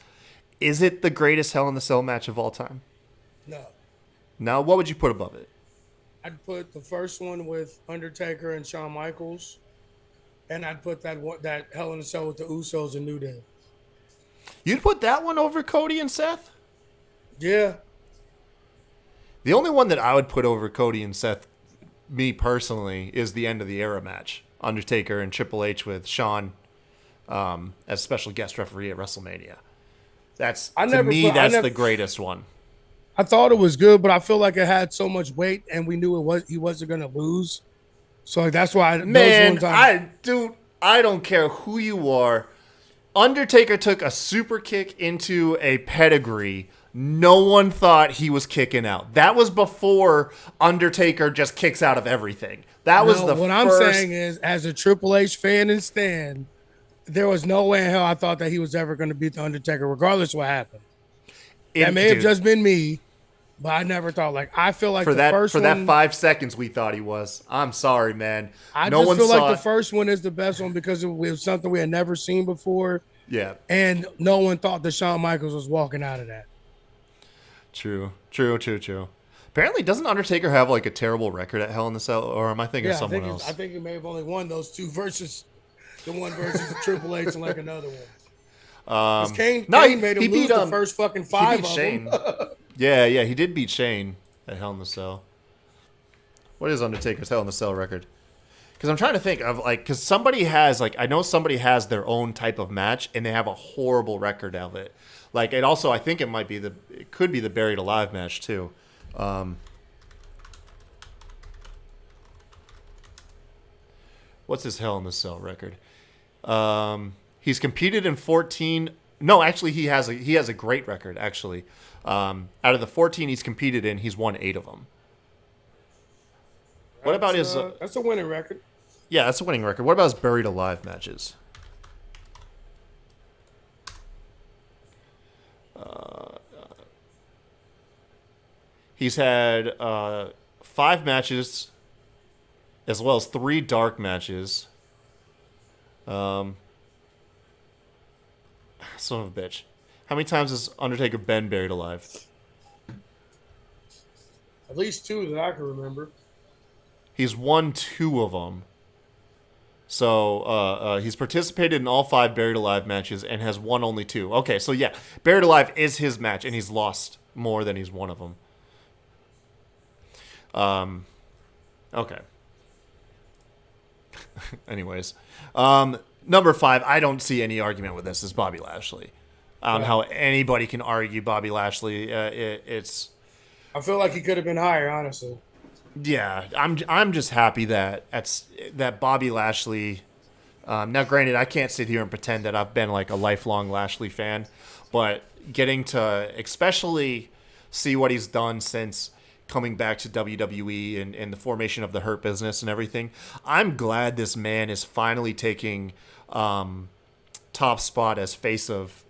is it the greatest Hell in the Cell match of all time? No. Now, what would you put above it? I'd put the first one with Undertaker and Shawn Michaels, and I'd put that Hell in a Cell with the Usos and New Day. You'd put that one over Cody and Seth? Yeah. The only one that I would put over Cody and Seth, me personally, is the end of the era match. Undertaker and Triple H with Shawn as special guest referee at WrestleMania. That's the greatest one. I thought it was good, but I feel like it had so much weight, and we knew he wasn't going to lose. So like, that's why. I don't care who you are. Undertaker took a super kick into a pedigree. No one thought he was kicking out. That was before Undertaker just kicks out of everything. I'm saying is, as a Triple H fan and stan, there was no way in hell I thought that he was ever going to beat the Undertaker, regardless of what happened. That may have just been me, but I never thought. Like, I feel like that 5 seconds we thought he was. I'm sorry, man. I feel like the first one is the best one because it was something we had never seen before. Yeah, and no one thought that Shawn Michaels was walking out of that. True. Apparently, doesn't Undertaker have like a terrible record at Hell in the Cell, or am I thinking of someone else? I think he may have only won those two versus the one versus the Triple H and like another one. Kane made him lose the first fucking 5 of them. Yeah, he did beat Shane at Hell in the Cell. What is Undertaker's Hell in the Cell record? Because I'm trying to think of because somebody has I know somebody has their own type of match and they have a horrible record of it. Like, it also, I think it could be the Buried Alive match too. What's his Hell in the Cell record? He's competed in 14. No, actually, he has a great record. Actually, out of the 14 he's competed in, he's won 8 of them. What about his? That's a winning record. Yeah, that's a winning record. What about his Buried Alive matches? He's had 5 matches, as well as 3 dark matches. Son of a bitch. How many times has Undertaker been buried alive? At least 2 that I can remember. He's won 2 of them. So he's participated in all 5 Buried Alive matches and has won only 2. Okay, so yeah, Buried Alive is his match, and he's lost more than he's won of them. Okay. Anyways, number 5, I don't see any argument with this, is Bobby Lashley. How anybody can argue Bobby Lashley. It's. I feel like he could have been higher, honestly. Yeah, I'm just happy that Bobby Lashley. Now, granted, I can't sit here and pretend that I've been like a lifelong Lashley fan, but getting to especially see what he's done since coming back to WWE and the formation of the Hurt Business and everything, I'm glad this man is finally taking top spot as face of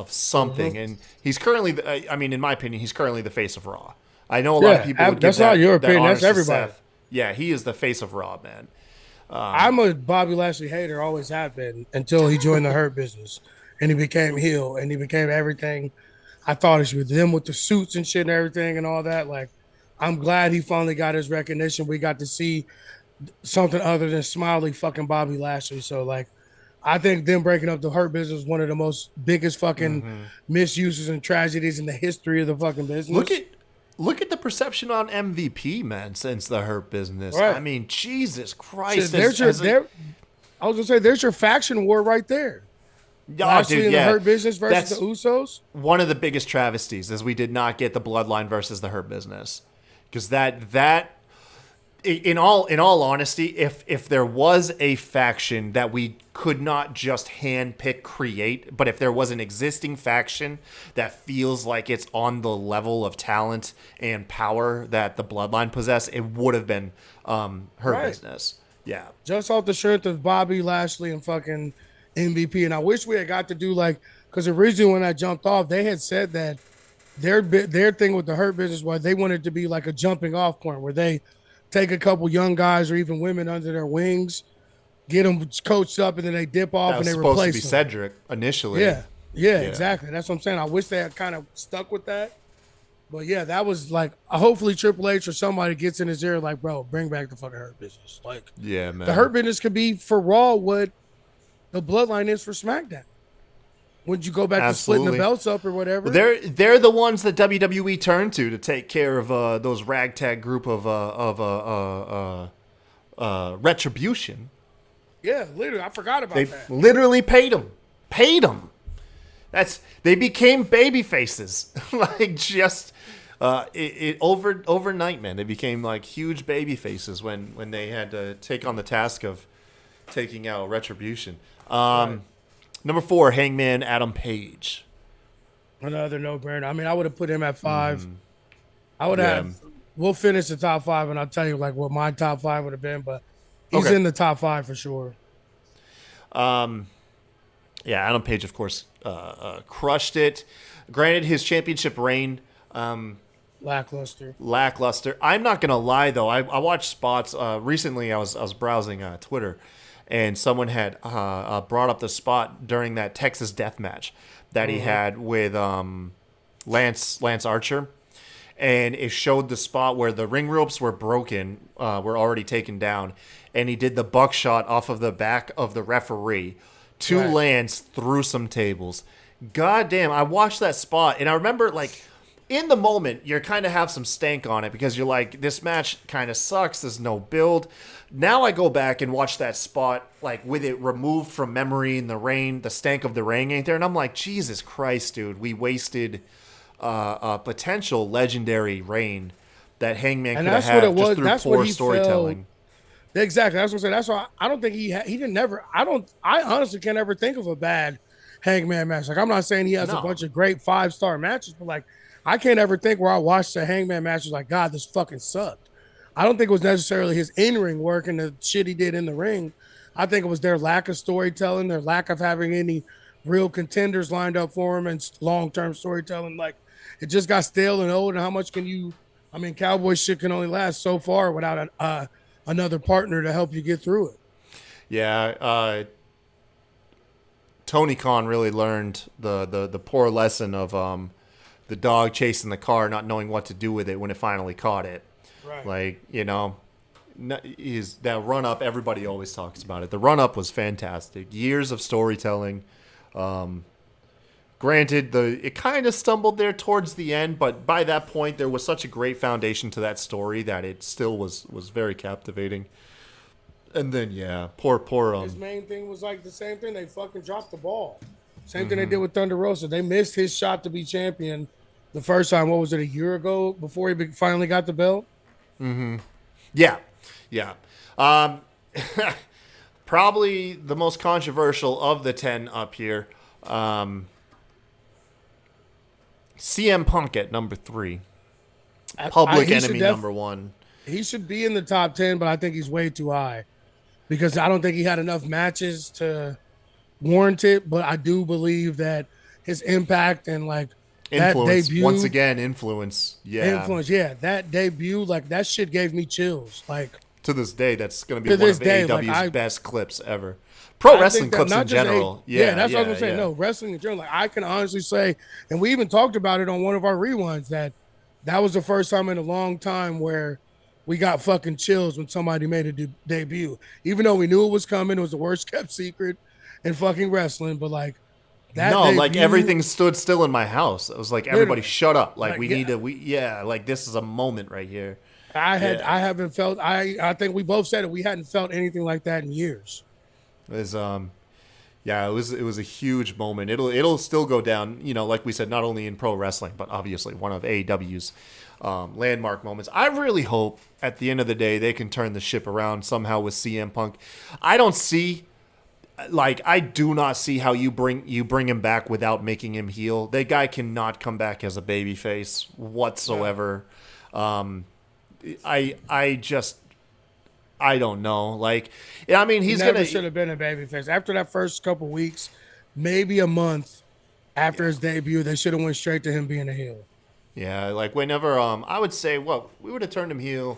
something, and he's currently, in my opinion, he's currently the face of Raw. I know a lot of people would give that's not your opinion. That's everybody. Seth. Yeah, he is the face of Raw, man. I'm a Bobby Lashley hater, always have been, until he joined the Hurt Business and he became heel and he became everything I thought he should be. Them with the suits and shit and everything and all that. Like, I'm glad he finally got his recognition. We got to see something other than smiley fucking Bobby Lashley. So, like, I think them breaking up the Hurt Business is one of the biggest fucking misuses and tragedies in the history of the fucking business. Look at the perception on MVP, man, since the Hurt Business. Right. I mean, Jesus Christ. I was going to say, there's your faction war right there. Lashley and the Hurt Business versus the Usos. One of the biggest travesties is we did not get the Bloodline versus the Hurt Business. Because that in all honesty, if there was a faction that we could not just handpick create, but if there was an existing faction that feels like it's on the level of talent and power that the Bloodline possess, it would have been Hurt Business. Yeah. Just off the strength of Bobby Lashley and fucking MVP. And I wish we had got to do because originally when I jumped off, they had said that their thing with the Hurt Business was they wanted to be like a jumping off point where they take a couple young guys or even women under their wings, get them coached up, and then they dip off and they replace them. That was supposed to be Cedric initially. Yeah, exactly. That's what I'm saying. I wish they had kind of stuck with that. But yeah, that was hopefully Triple H or somebody gets in his ear like, bro, bring back the fucking Hurt Business. Yeah, man. The Hurt Business could be for Raw what the Bloodline is for SmackDown. Wouldn't you go back to splitting Absolutely. the belts up or whatever? Well, they're the ones that WWE turned to take care of those ragtag group of Retribution. Yeah, literally, I forgot about They that. literally paid them. They became baby faces. Like just overnight, man. They became like huge baby faces when they had to take on the task of taking out Retribution. Number 4, Hangman Adam Page. Another no-brainer. I mean, I would have put him at 5. I would Yeah. have. We'll finish the top 5, and I'll tell you like what my top 5 would have been. But he's Okay. in the top 5 for sure. Yeah, Adam Page, of course, crushed it. Granted, his championship reign Lackluster. lackluster. I'm not gonna lie though. I watched spots recently. I was browsing Twitter, and someone had brought up the spot during that Texas death match that he had with Lance Archer, and it showed the spot where the ring ropes were broken, were already taken down, and he did the buckshot off of the back of the referee to Right. Lance through some tables. God damn, I watched that spot, and I remember like. In the moment, you kind of have some stank on it because you're like, this match kind of sucks. There's no build. Now I go back and watch that spot, like with it removed from memory in the rain, the stank of the rain ain't there. And I'm like, Jesus Christ, dude, we wasted a potential legendary reign that Hangman And could have that's what had it just was. through That's poor what he storytelling. Exactly. That's what I'm saying. That's why I don't think he didn't never. I honestly can't ever think of a bad Hangman match. Like I'm not saying he has No. a bunch of great 5-star matches, but like I can't ever think where I watched a Hangman match was like, God, this fucking sucked. I don't think it was necessarily his in-ring work and the shit he did in the ring. I think it was their lack of storytelling, their lack of having any real contenders lined up for him and long-term storytelling. Like it just got stale and old. And how much can you? I mean, Cowboy shit can only last so far without another partner to help you get through it. Yeah, Tony Khan really learned the poor lesson of the dog chasing the car, not knowing what to do with it when it finally caught it. Right. Like, that run up, everybody always talks about it. The run up was fantastic. Years of storytelling. Granted, it kind of stumbled there towards the end, but by that point, there was such a great foundation to that story that it still was very captivating. And then, yeah, poor. His main thing was like the same thing. They fucking dropped the ball. Same thing they did with Thunder Rosa. They missed his shot to be champion the first time. What was it, a year ago before he finally got the belt? Yeah. Probably the most controversial of the 10 up here. CM Punk at number 3. Public He should Enemy number 1. He should be in the top 10, but I think he's way too high because I don't think he had enough matches to warrant it. But I do believe that his impact and like Influence. that debut, Once again, influence. Yeah. that debut, like that shit gave me chills. Like To this day, that's going to be To one this of day, AEW's like, best clips ever. Pro I wrestling think that clips not in just general. that's what I'm saying. No, wrestling in general. Like I can honestly say, and we even talked about it on one of our rewinds that was the first time in a long time where we got fucking chills when somebody made a debut. Even though we knew it was coming, it was the worst kept secret in fucking wrestling. But like that, No, debut, like everything stood still in my house. It was like, everybody shut up. Like, we need yeah. to, like this is a moment right here. I haven't felt. I think we both said it. We hadn't felt anything like that in years. It was it was a huge moment. It'll still go down, like we said, not only in pro wrestling, but obviously one of AEW's landmark moments. I really hope at the end of the day they can turn the ship around somehow with CM Punk. I do not see how you bring him back without making him heel. That guy cannot come back as a babyface whatsoever. I don't know. Like, I mean, He never should have been a babyface. After that first couple weeks, maybe a month after his debut, they should have went straight to him being a heel. Yeah, like whenever I would say, well, we would have turned him heel.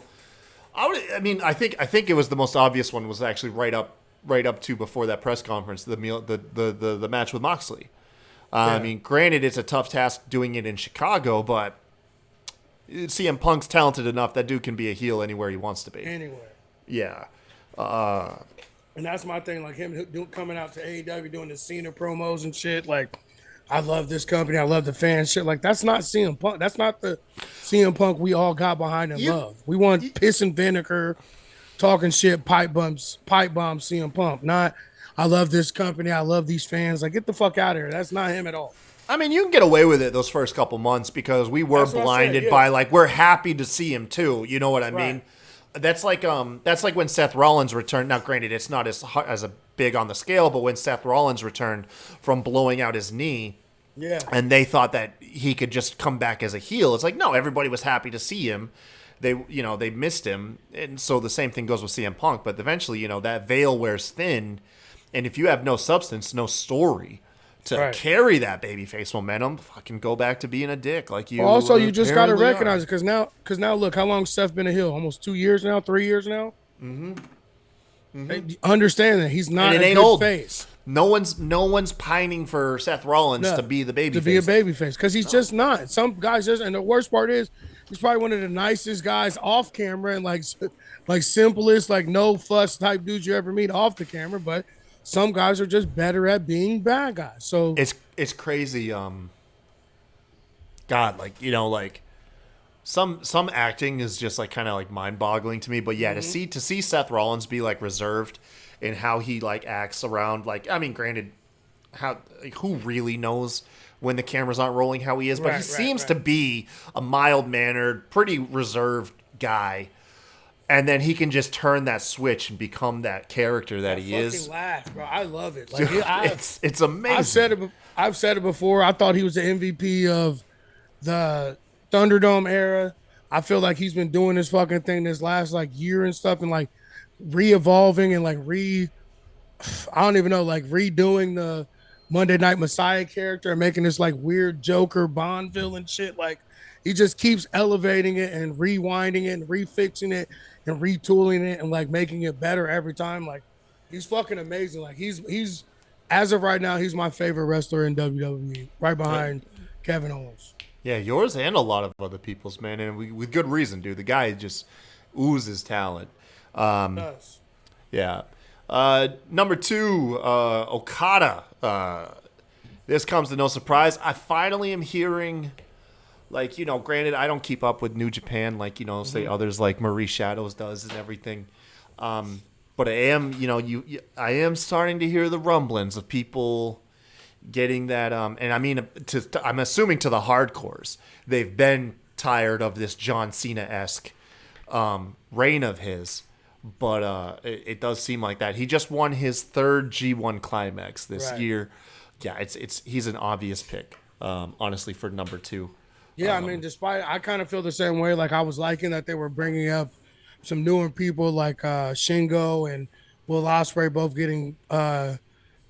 I think it was the most obvious one was actually right up to before that press conference, the match with Moxley. I mean, granted, it's a tough task doing it in Chicago, but CM Punk's talented enough that dude can be a heel anywhere he wants to be. Anywhere. Yeah. And that's my thing, like him coming out to AEW doing the Cena promos and shit. Like, I love this company. I love the fan shit. Like that's not CM Punk. That's not the CM Punk we all got behind and You, love. We want you piss and vinegar, talking shit, pipe bomb CM Punk. Not I love this company. I love these fans. Like get the fuck out of here. That's not him at all. I mean, you can get away with it those first couple months because we were That's what I said. blinded Yeah. by like we're happy to see him too. You know what I mean? Right. That's like when Seth Rollins returned. Now, granted, it's not as a big on the scale, but when Seth Rollins returned from blowing out his knee, Yeah. and they thought that he could just come back as a heel. It's like no, everybody was happy to see him. They missed him, and so the same thing goes with CM Punk. But eventually, that veil wears thin, and if you have no substance, no story to Right. carry that babyface momentum, fucking go back to being a dick like you. Well, also, you just got to apparently recognize are. it because now, look, how long Seth been a heel? Almost 2 years now, 3 years now. Understand that he's not And it a ain't good old. face. No one's pining for Seth Rollins No, to be the babyface. to be a baby face because he's just not. Some guys just, and the worst part is he's probably one of the nicest guys off camera and like simplest, like no fuss type dudes you ever meet off the camera. But some guys are just better at being bad guys. So It's crazy. God, like some acting is just like kind of like mind boggling to me. But yeah, to see Seth Rollins be like reserved in how he like acts around, like I mean, granted, who really knows when the camera's not rolling how he is, but he seems to be a mild mannered, pretty reserved guy. And then he can just turn that switch and become that character that he is. Laugh, bro. I love it. Like It's amazing. I've said it before. I thought he was the MVP of the Thunderdome era. I feel like he's been doing this fucking thing this last like year and stuff, and like re-evolving and like I don't even know, like redoing the Monday Night Messiah character and making this like weird Joker Bond villain shit. Like he just keeps elevating it and rewinding it and refixing it and retooling it and like making it better every time. Like he's fucking amazing. Like he's as of right now, he's my favorite wrestler in WWE, right behind Kevin Owens. Yeah, yours and a lot of other people's, man, and with good reason, dude. The guy just oozes talent. Yes. Yeah. Number 2, Okada. This comes to no surprise. I finally am hearing, like, granted, I don't keep up with New Japan like, say others like Marie Shadows does and everything. But I am, I am starting to hear the rumblings of people getting that, and I mean, I'm assuming to the hardcores, they've been tired of this John Cena-esque reign of his. But it does seem like that. He just won his 3rd G1 climax this year. Yeah, he's an obvious pick, honestly, for number 2. Yeah, I mean, I kind of feel the same way. Like I was liking that they were bringing up some newer people like Shingo and Will Ospreay both getting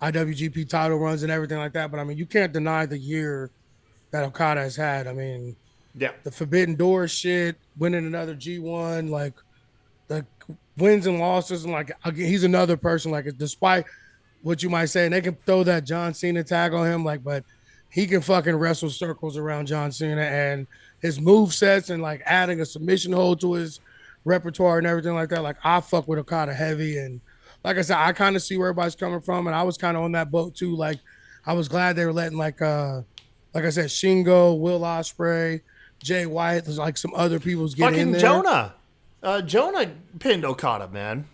IWGP title runs and everything like that. But I mean, you can't deny the year that Okada has had. I mean, Yeah. the Forbidden Door shit, winning another G1, like the wins and losses, and like again, he's another person. Like despite what you might say, and they can throw that John Cena tag on him, like, but he can fucking wrestle circles around John Cena and his move sets and like adding a submission hold to his repertoire and everything like that. Like I fuck with Okada heavy, and like I said, I kind of see where everybody's coming from, and I was kind of on that boat too. Like I was glad they were letting like I said, Shingo, Will Ospreay, Jay White, there's like some other people's getting in Fucking there. Jonah. Jonah pinned Okada, man.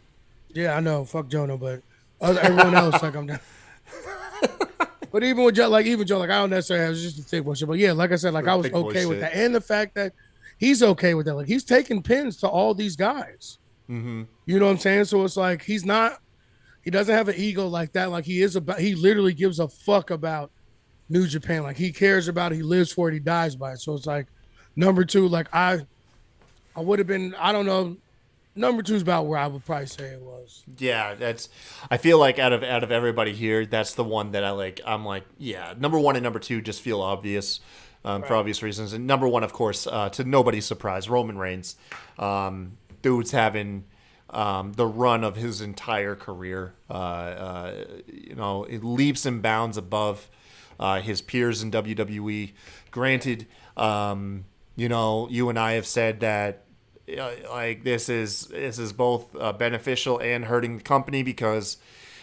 Yeah, I know. Fuck Jonah, but everyone else, like I'm down. But even with Joe, like I don't necessarily have just a thick bullshit. But yeah, like I said, like I was Big boy okay with shit. that, and the fact that he's okay with that. Like he's taking pins to all these guys. Mm-hmm. You know what I'm saying? So it's like he doesn't have an ego like that. Like he literally gives a fuck about New Japan. Like he cares about it. He lives for it. He dies by it. So it's like number 2. Like I would have been. I don't know. Number 2 is about where I would probably say it was. Yeah, I feel like out of everybody here, that's the one that I'm like, yeah, number 1 and number 2 just feel obvious for obvious reasons. And number 1, of course, to nobody's surprise, Roman Reigns. Dude's having the run of his entire career. It leaps and bounds above his peers in WWE. Granted, you and I have said that like this is both beneficial and hurting the company because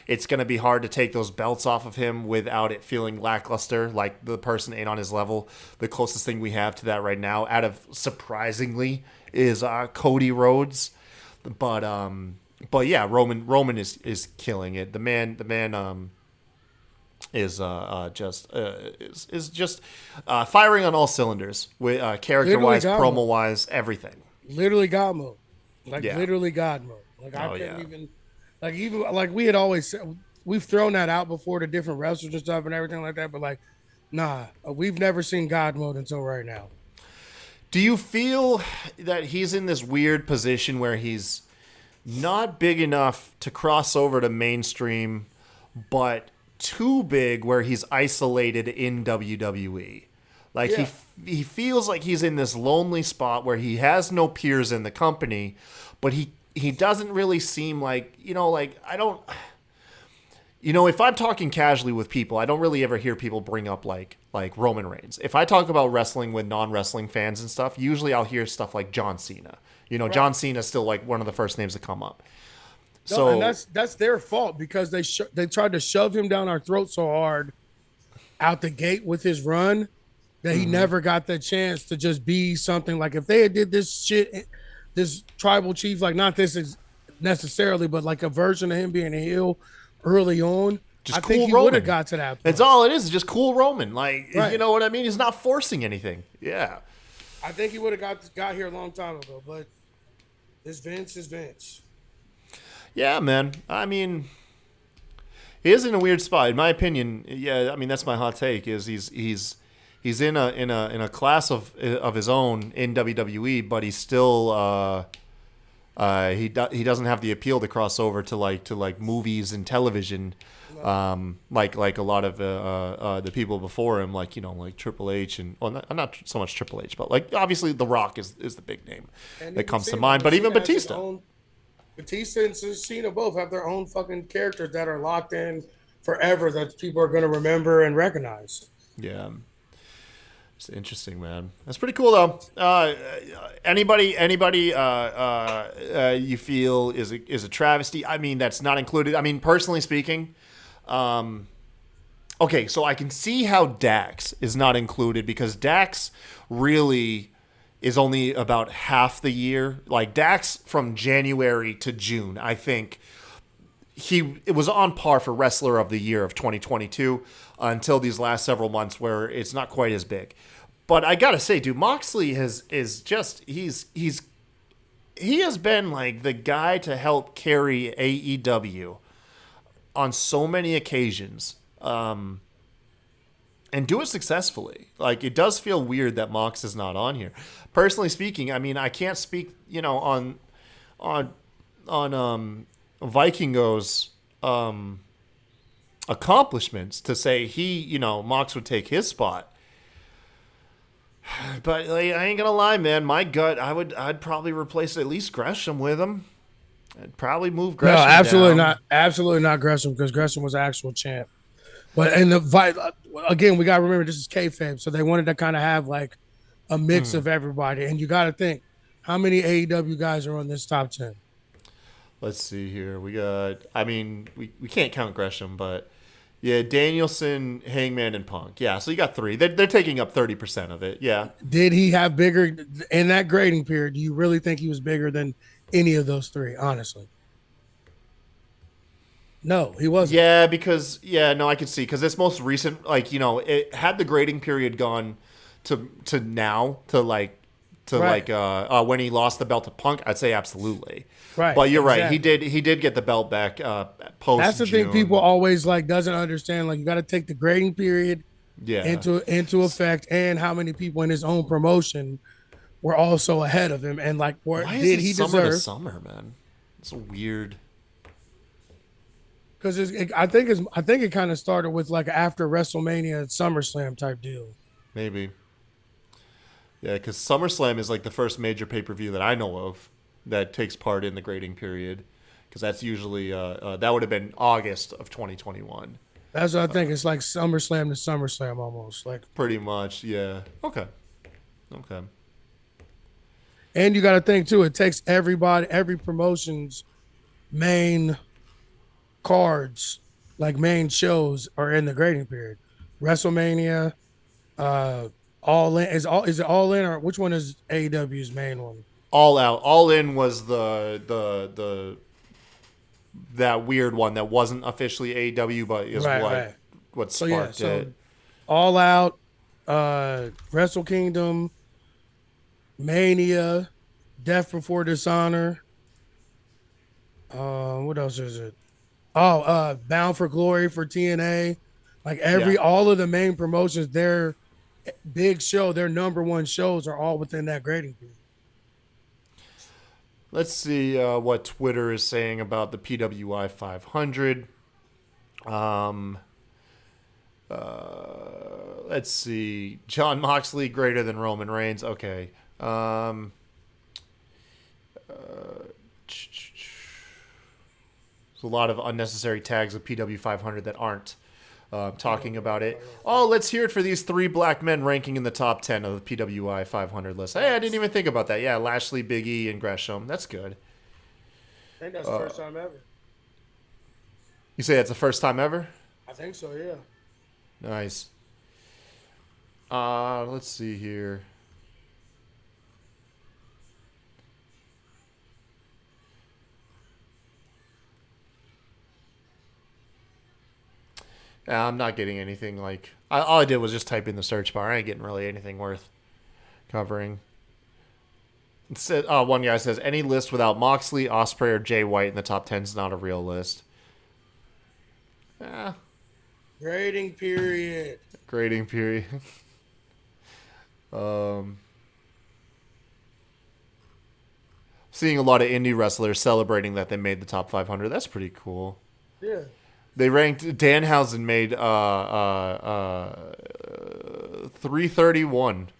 it's going to be hard to take those belts off of him without it feeling lackluster, like the person ain't on his level. The closest thing we have to that right now, out of surprisingly, is Cody Rhodes. But yeah, Roman is killing it. The man is just firing on all cylinders with character wise, promo wise, everything. Literally God mode, literally God mode. Like I couldn't even like we had always said, we've thrown that out before to different wrestlers and stuff and everything like that, but like, nah, we've never seen God mode until right now. Do you feel that he's in this weird position where he's not big enough to cross over to mainstream, but too big where he's isolated in WWE? Like he feels like he's in this lonely spot where he has no peers in the company, but he doesn't really seem like, I don't, if I'm talking casually with people, I don't really ever hear people bring up like Roman Reigns. If I talk about wrestling with non-wrestling fans and stuff, usually I'll hear stuff like John Cena. Right. John Cena's still like one of the first names to come up. And that's their fault because they tried to shove him down our throat so hard out the gate with his run that he never got the chance to just be something. Like if they had did this shit, this tribal chief, like not this is necessarily, but like a version of him being a heel early on, just I cool think he would have got to that point. That's all it is just cool Roman. Like, right. You know what I mean? He's not forcing anything. Yeah. I think he would have got here a long time ago, but this Vince is Vince. Yeah, man. I mean, he is in a weird spot, in my opinion. Yeah, I mean that's my hot take. Is he's in a class of his own in WWE, but he's still he doesn't have the appeal to cross over to like movies and television, like a lot of the people before him, like Triple H and not so much Triple H, but like obviously The Rock is the big name that comes to mind. But even Batista. Batista and Cena both have their own fucking characters that are locked in forever that people are going to remember and recognize. Yeah. It's interesting, man. That's pretty cool, though. Anybody you feel is a travesty? I mean, that's not included. I mean, personally speaking, okay, so I can see how Dax is not included because Dax really is only about half the year. Like Dax from January to June, I think it was on par for Wrestler of the Year of 2022 until these last several months where it's not quite as big. But I gotta say, dude, Moxley he has been like the guy to help carry AEW on so many occasions. And do it successfully. Like, it does feel weird that Mox is not on here. Personally speaking, I mean, I can't speak, on Vikingo's accomplishments to say Mox would take his spot. But like, I ain't gonna lie, man. My gut, I'd probably replace at least Gresham with him. I'd probably move Gresham. No, absolutely down. not. Absolutely not Gresham because Gresham was actual champ. But again, we gotta remember this is kayfabe, so they wanted to kind of have like a mix of everybody. And you gotta think, how many AEW guys are on this top 10? Let's see here. We got. I mean, we can't count Gresham, but yeah, Danielson, Hangman, and Punk. Yeah, so you got 3. They're taking up 30% of it. Yeah. Did he have bigger in that grading period? Do you really think he was bigger than any of those 3? Honestly. No, he wasn't. Yeah, because I could see because this most recent, it had the grading period gone to now to when he lost the belt to Punk, I'd say absolutely. Right, but you're right. He did get the belt back post. That's the thing people always doesn't understand. Like you got to take the grading period into effect, and how many people in his own promotion were also ahead of him, and why did is he summer deserve? To summer, man, it's weird. Because I think it kind of started with after WrestleMania SummerSlam type deal. Maybe. Yeah, because SummerSlam is the first major pay-per-view that I know of that takes part in the grading period. Because that's usually that would have been August of 2021. That's what I think. It's like SummerSlam to SummerSlam almost. Pretty much, yeah. Okay. And you got to think too. It takes every promotion's main cards, like main shows, are in the grading period. WrestleMania, All In is it All In, or which one is AEW's main one? All Out. All In was the that weird one that wasn't officially AEW, but is Right. what So yeah, sparked it. All Out, Wrestle Kingdom, Mania, Death Before Dishonor. What else is it? Oh, Bound for Glory for TNA. Like Yeah. all of the main promotions, their big show, their number one shows are all within that grading period. Let's see what Twitter is saying about the PWI 500. Let's see. John Moxley greater than Roman Reigns. Okay. There's a lot of unnecessary tags of PW 500 that aren't talking about it. Oh, let's hear it for these 3 black men ranking in the top 10 of the PWI 500 list. Hey, I didn't even think about that. Yeah, Lashley, Big E, and Gresham. That's good. I think that's the first time ever. You say that's the first time ever? I think so, yeah. Nice. Let's see here. I'm not getting anything like... all I did was just type in the search bar. I ain't getting really anything worth covering. It said, one guy says, any list without Moxley, Ospreay, or Jay White in the top 10 is not a real list. Grading period. Grading period. Seeing a lot of indie wrestlers celebrating that they made the top 500. That's pretty cool. Yeah. They ranked... Danhausen made 331.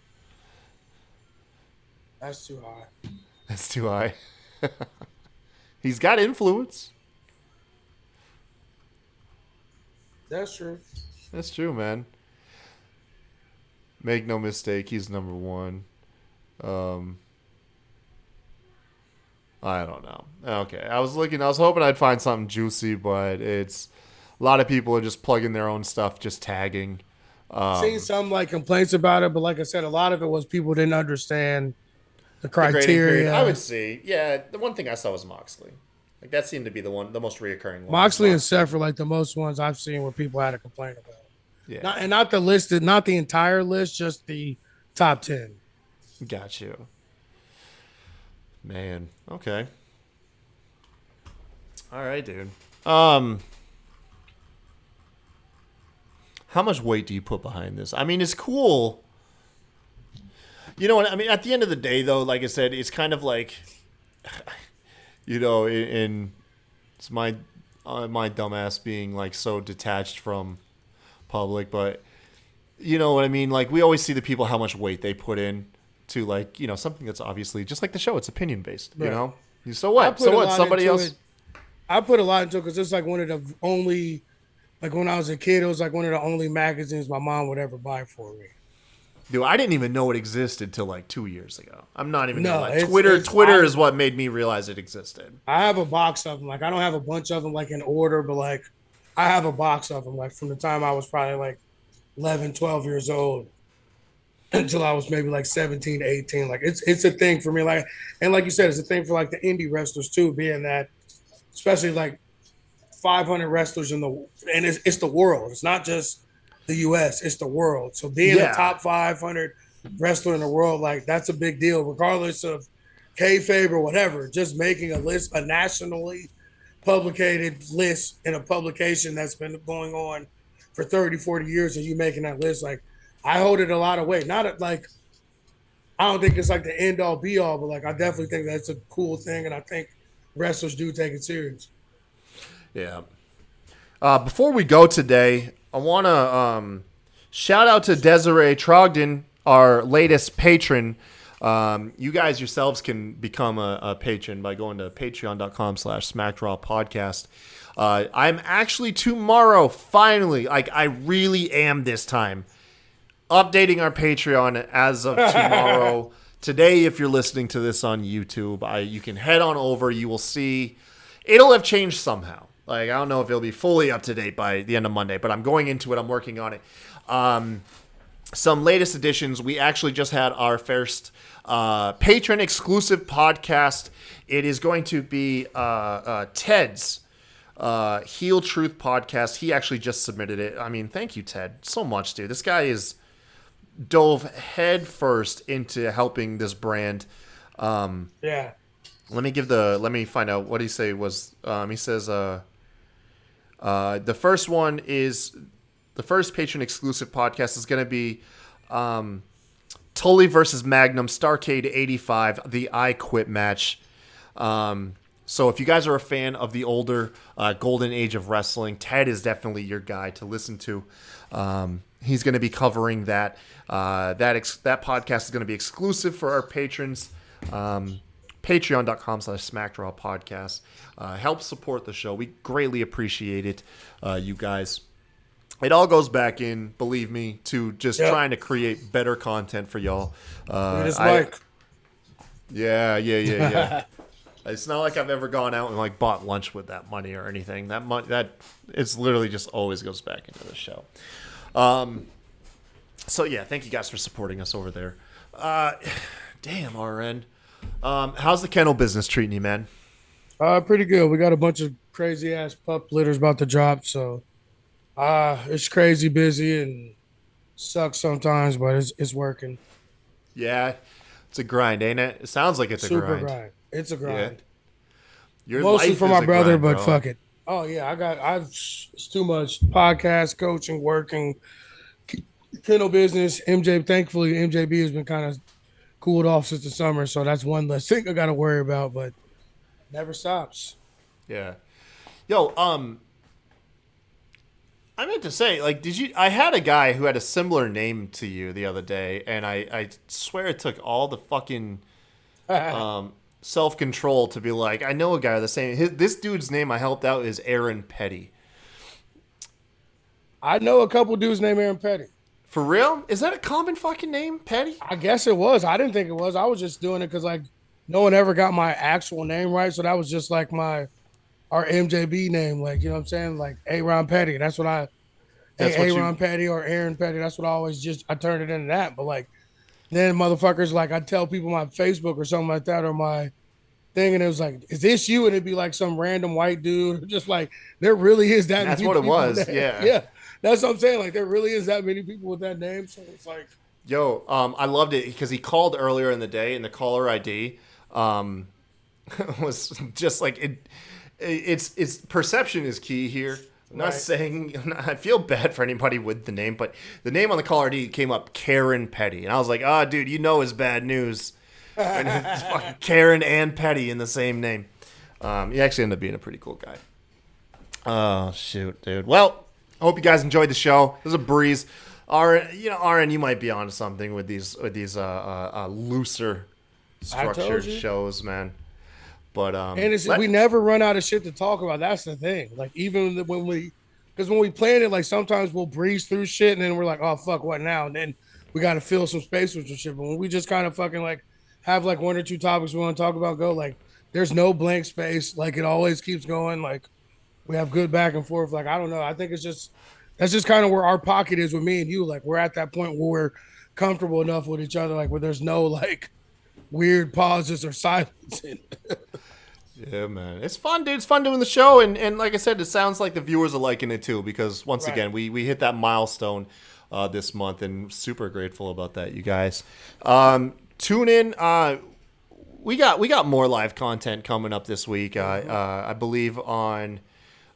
That's too high. That's too high. He's got influence. That's true. That's true, man. Make no mistake, he's number 1. I don't know. Okay, I was hoping I'd find something juicy, but it's a lot of people are just plugging their own stuff, just tagging. Seen some like complaints about it, but like I said, a lot of it was people didn't understand the The grading period, criteria. I would see. Yeah, the one thing I saw was Moxley. Like that seemed to be the most reoccurring one. Moxley and Seth are like the most ones I've seen where people had a complaint about. Yeah. Not the list, not the entire list, just the top 10. Got you. Man. Okay. All right, dude. How much weight do you put behind this? I mean, it's cool. You know what? I mean, at the end of the day, though, like I said, it's kind of like, you know, it's my dumbass being like so detached from public, but you know what I mean? Like we always see the people, how much weight they put in to like, you know, something that's obviously just like the show. It's opinion based, you know? So what? So what? Somebody else. I put a lot into it because it's like one of the only, like when I was a kid, it was like one of the only magazines my mom would ever buy for me. Dude, I didn't even know it existed till like 2 years ago. I'm not even gonna lie. it's- Twitter is what made me realize it existed. I have a box of them. Like I don't have a bunch of them like in order, but like I have a box of them like from the time I was probably like 11, 12 years old until I was maybe like 17, 18. Like it's a thing for me. Like, and like you said, it's a thing for like the indie wrestlers too, being that especially like 500 wrestlers and it's the world. It's not just the US, it's the world. So being a top 500 wrestler in the world, like that's a big deal, regardless of kayfabe or whatever. Just making a list, a nationally publicated list in a publication that's been going on for 30, 40 years, and you making that list, like I hold it a lot of weight. Not like I don't think it's like the end all be all, but like I definitely think that's a cool thing, and I think wrestlers do take it serious. Yeah. Before we go today, I want to shout out to Desiree Trogdon, our latest patron. You guys yourselves can become a patron by going to patreon.com/SmackDrawPodcast. I'm actually tomorrow, finally, like I really am this time, updating our Patreon as of tomorrow. Today, if you're listening to this on YouTube, you can head on over. You will see it'll have changed somehow. Like, I don't know if it'll be fully up to date by the end of Monday, but I'm going into it. I'm working on it. Some latest additions. We actually just had our first patron exclusive podcast. It is going to be Ted's Heel Truth podcast. He actually just submitted it. I mean, thank you, Ted, so much, dude. This guy is dove head first into helping this brand. Yeah. Let me find out what he say was. He says the first patron exclusive podcast is going to be Tully versus Magnum Starcade 85, the I Quit match. So if you guys are a fan of the older golden age of wrestling, Ted is definitely your guy to listen to. He's going to be covering that. That podcast is going to be exclusive for our patrons. Patreon.com/SmackDraw Podcast. Help support the show. We greatly appreciate it, you guys. It all goes back in, believe me, to just trying to create better content for y'all. Yeah. It's not like I've ever gone out and like bought lunch with that money or anything. That it's literally just always goes back into the show. So yeah, thank you guys for supporting us over there. Damn, RN. How's the kennel business treating you, man? Pretty good. We got a bunch of crazy ass pup litters about to drop, so it's crazy busy and sucks sometimes, but it's working. Yeah, it's a grind, ain't it? It sounds like it's Super a grind. It's a grind. Yeah. Mostly for my brother, grind, but fuck it. Oh yeah, it's too much. Podcast, coaching, working, kennel business. Thankfully, MJB has been kind of cooled off since the summer, so that's one less thing I got to worry about, but never stops. Yeah. Yo, I meant to say, like, I had a guy who had a similar name to you the other day, and I swear it took all the fucking self-control to be like, I know a guy with the same. This dude's name I helped out is Aaron Petty. I know a couple dudes named Aaron Petty. For real? Is that a common fucking name, Petty? I guess it was. I didn't think it was. I was just doing it because, like, no one ever got my actual name right, so that was just like our MJB name, like, you know what I'm saying? Like Aaron Petty. That's what Aaron Petty or Aaron Petty. That's what I turned it into that. But like, then motherfuckers, like, I tell people my Facebook or something like that or my thing, and it was like, is this you? And it'd be like some random white dude. Just like, there really is that. That's many what it people was. Yeah. Yeah. That's what I'm saying. Like, there really is that many people with that name. So it's like, yo, I loved it because he called earlier in the day, and the caller ID was just like it's perception is key here. I'm not saying I feel bad for anybody with the name, but the name on the caller ID came up Karen Petty, and I was like, dude, you know it's bad news. And it's fucking Karen and Petty in the same name. He actually ended up being a pretty cool guy. Oh shoot, dude. Well, I hope you guys enjoyed the show. It was a breeze. RN, you might be onto something with these looser structured shows, man. But and we never run out of shit to talk about. That's the thing. Like, even when we plan it, like, sometimes we'll breeze through shit and then we're like, oh fuck, what now? And then we got to fill some space with some shit. But when we just kind of fucking like have like one or two topics we want to talk about, like, there's no blank space. Like, it always keeps going. Like, we have good back and forth. Like, I don't know. I think that's just kind of where our pocket is with me and you. Like, we're at that point where we're comfortable enough with each other, like, where there's no like weird pauses or silence. Yeah, man. It's fun, dude. It's fun doing the show. And like I said, it sounds like the viewers are liking it too, because once again, we hit that milestone this month, and super grateful about that, you guys. Tune in. We got more live content coming up this week. I believe on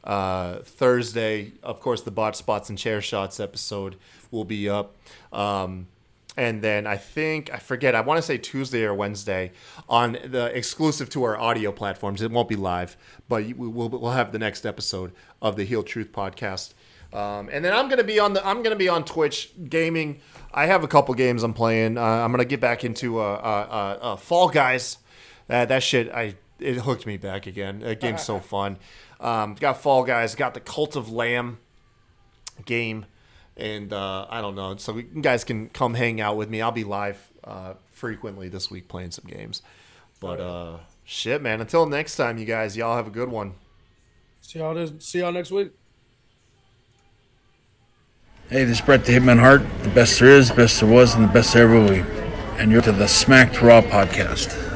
Thursday, of course, the Bot Spots and Chair Shots episode will be up. And then I want to say Tuesday or Wednesday on the exclusive to our audio platforms. It won't be live, but we'll have the next episode of the Heel Truth podcast. And then I'm gonna be on Twitch gaming. I have a couple games I'm playing. I'm gonna get back into Fall Guys. That shit, it hooked me back again. That game's so fun. Got Fall Guys. Got the Cult of Lamb game. And I don't know. So you guys can come hang out with me. I'll be live frequently this week playing some games. But shit, man. Until next time, you guys. Y'all have a good one. See y'all next week. Hey, this is Brett the Hitman Hart, the best there is, best there was, and the best there ever will be. And you're to the Smacked Raw podcast.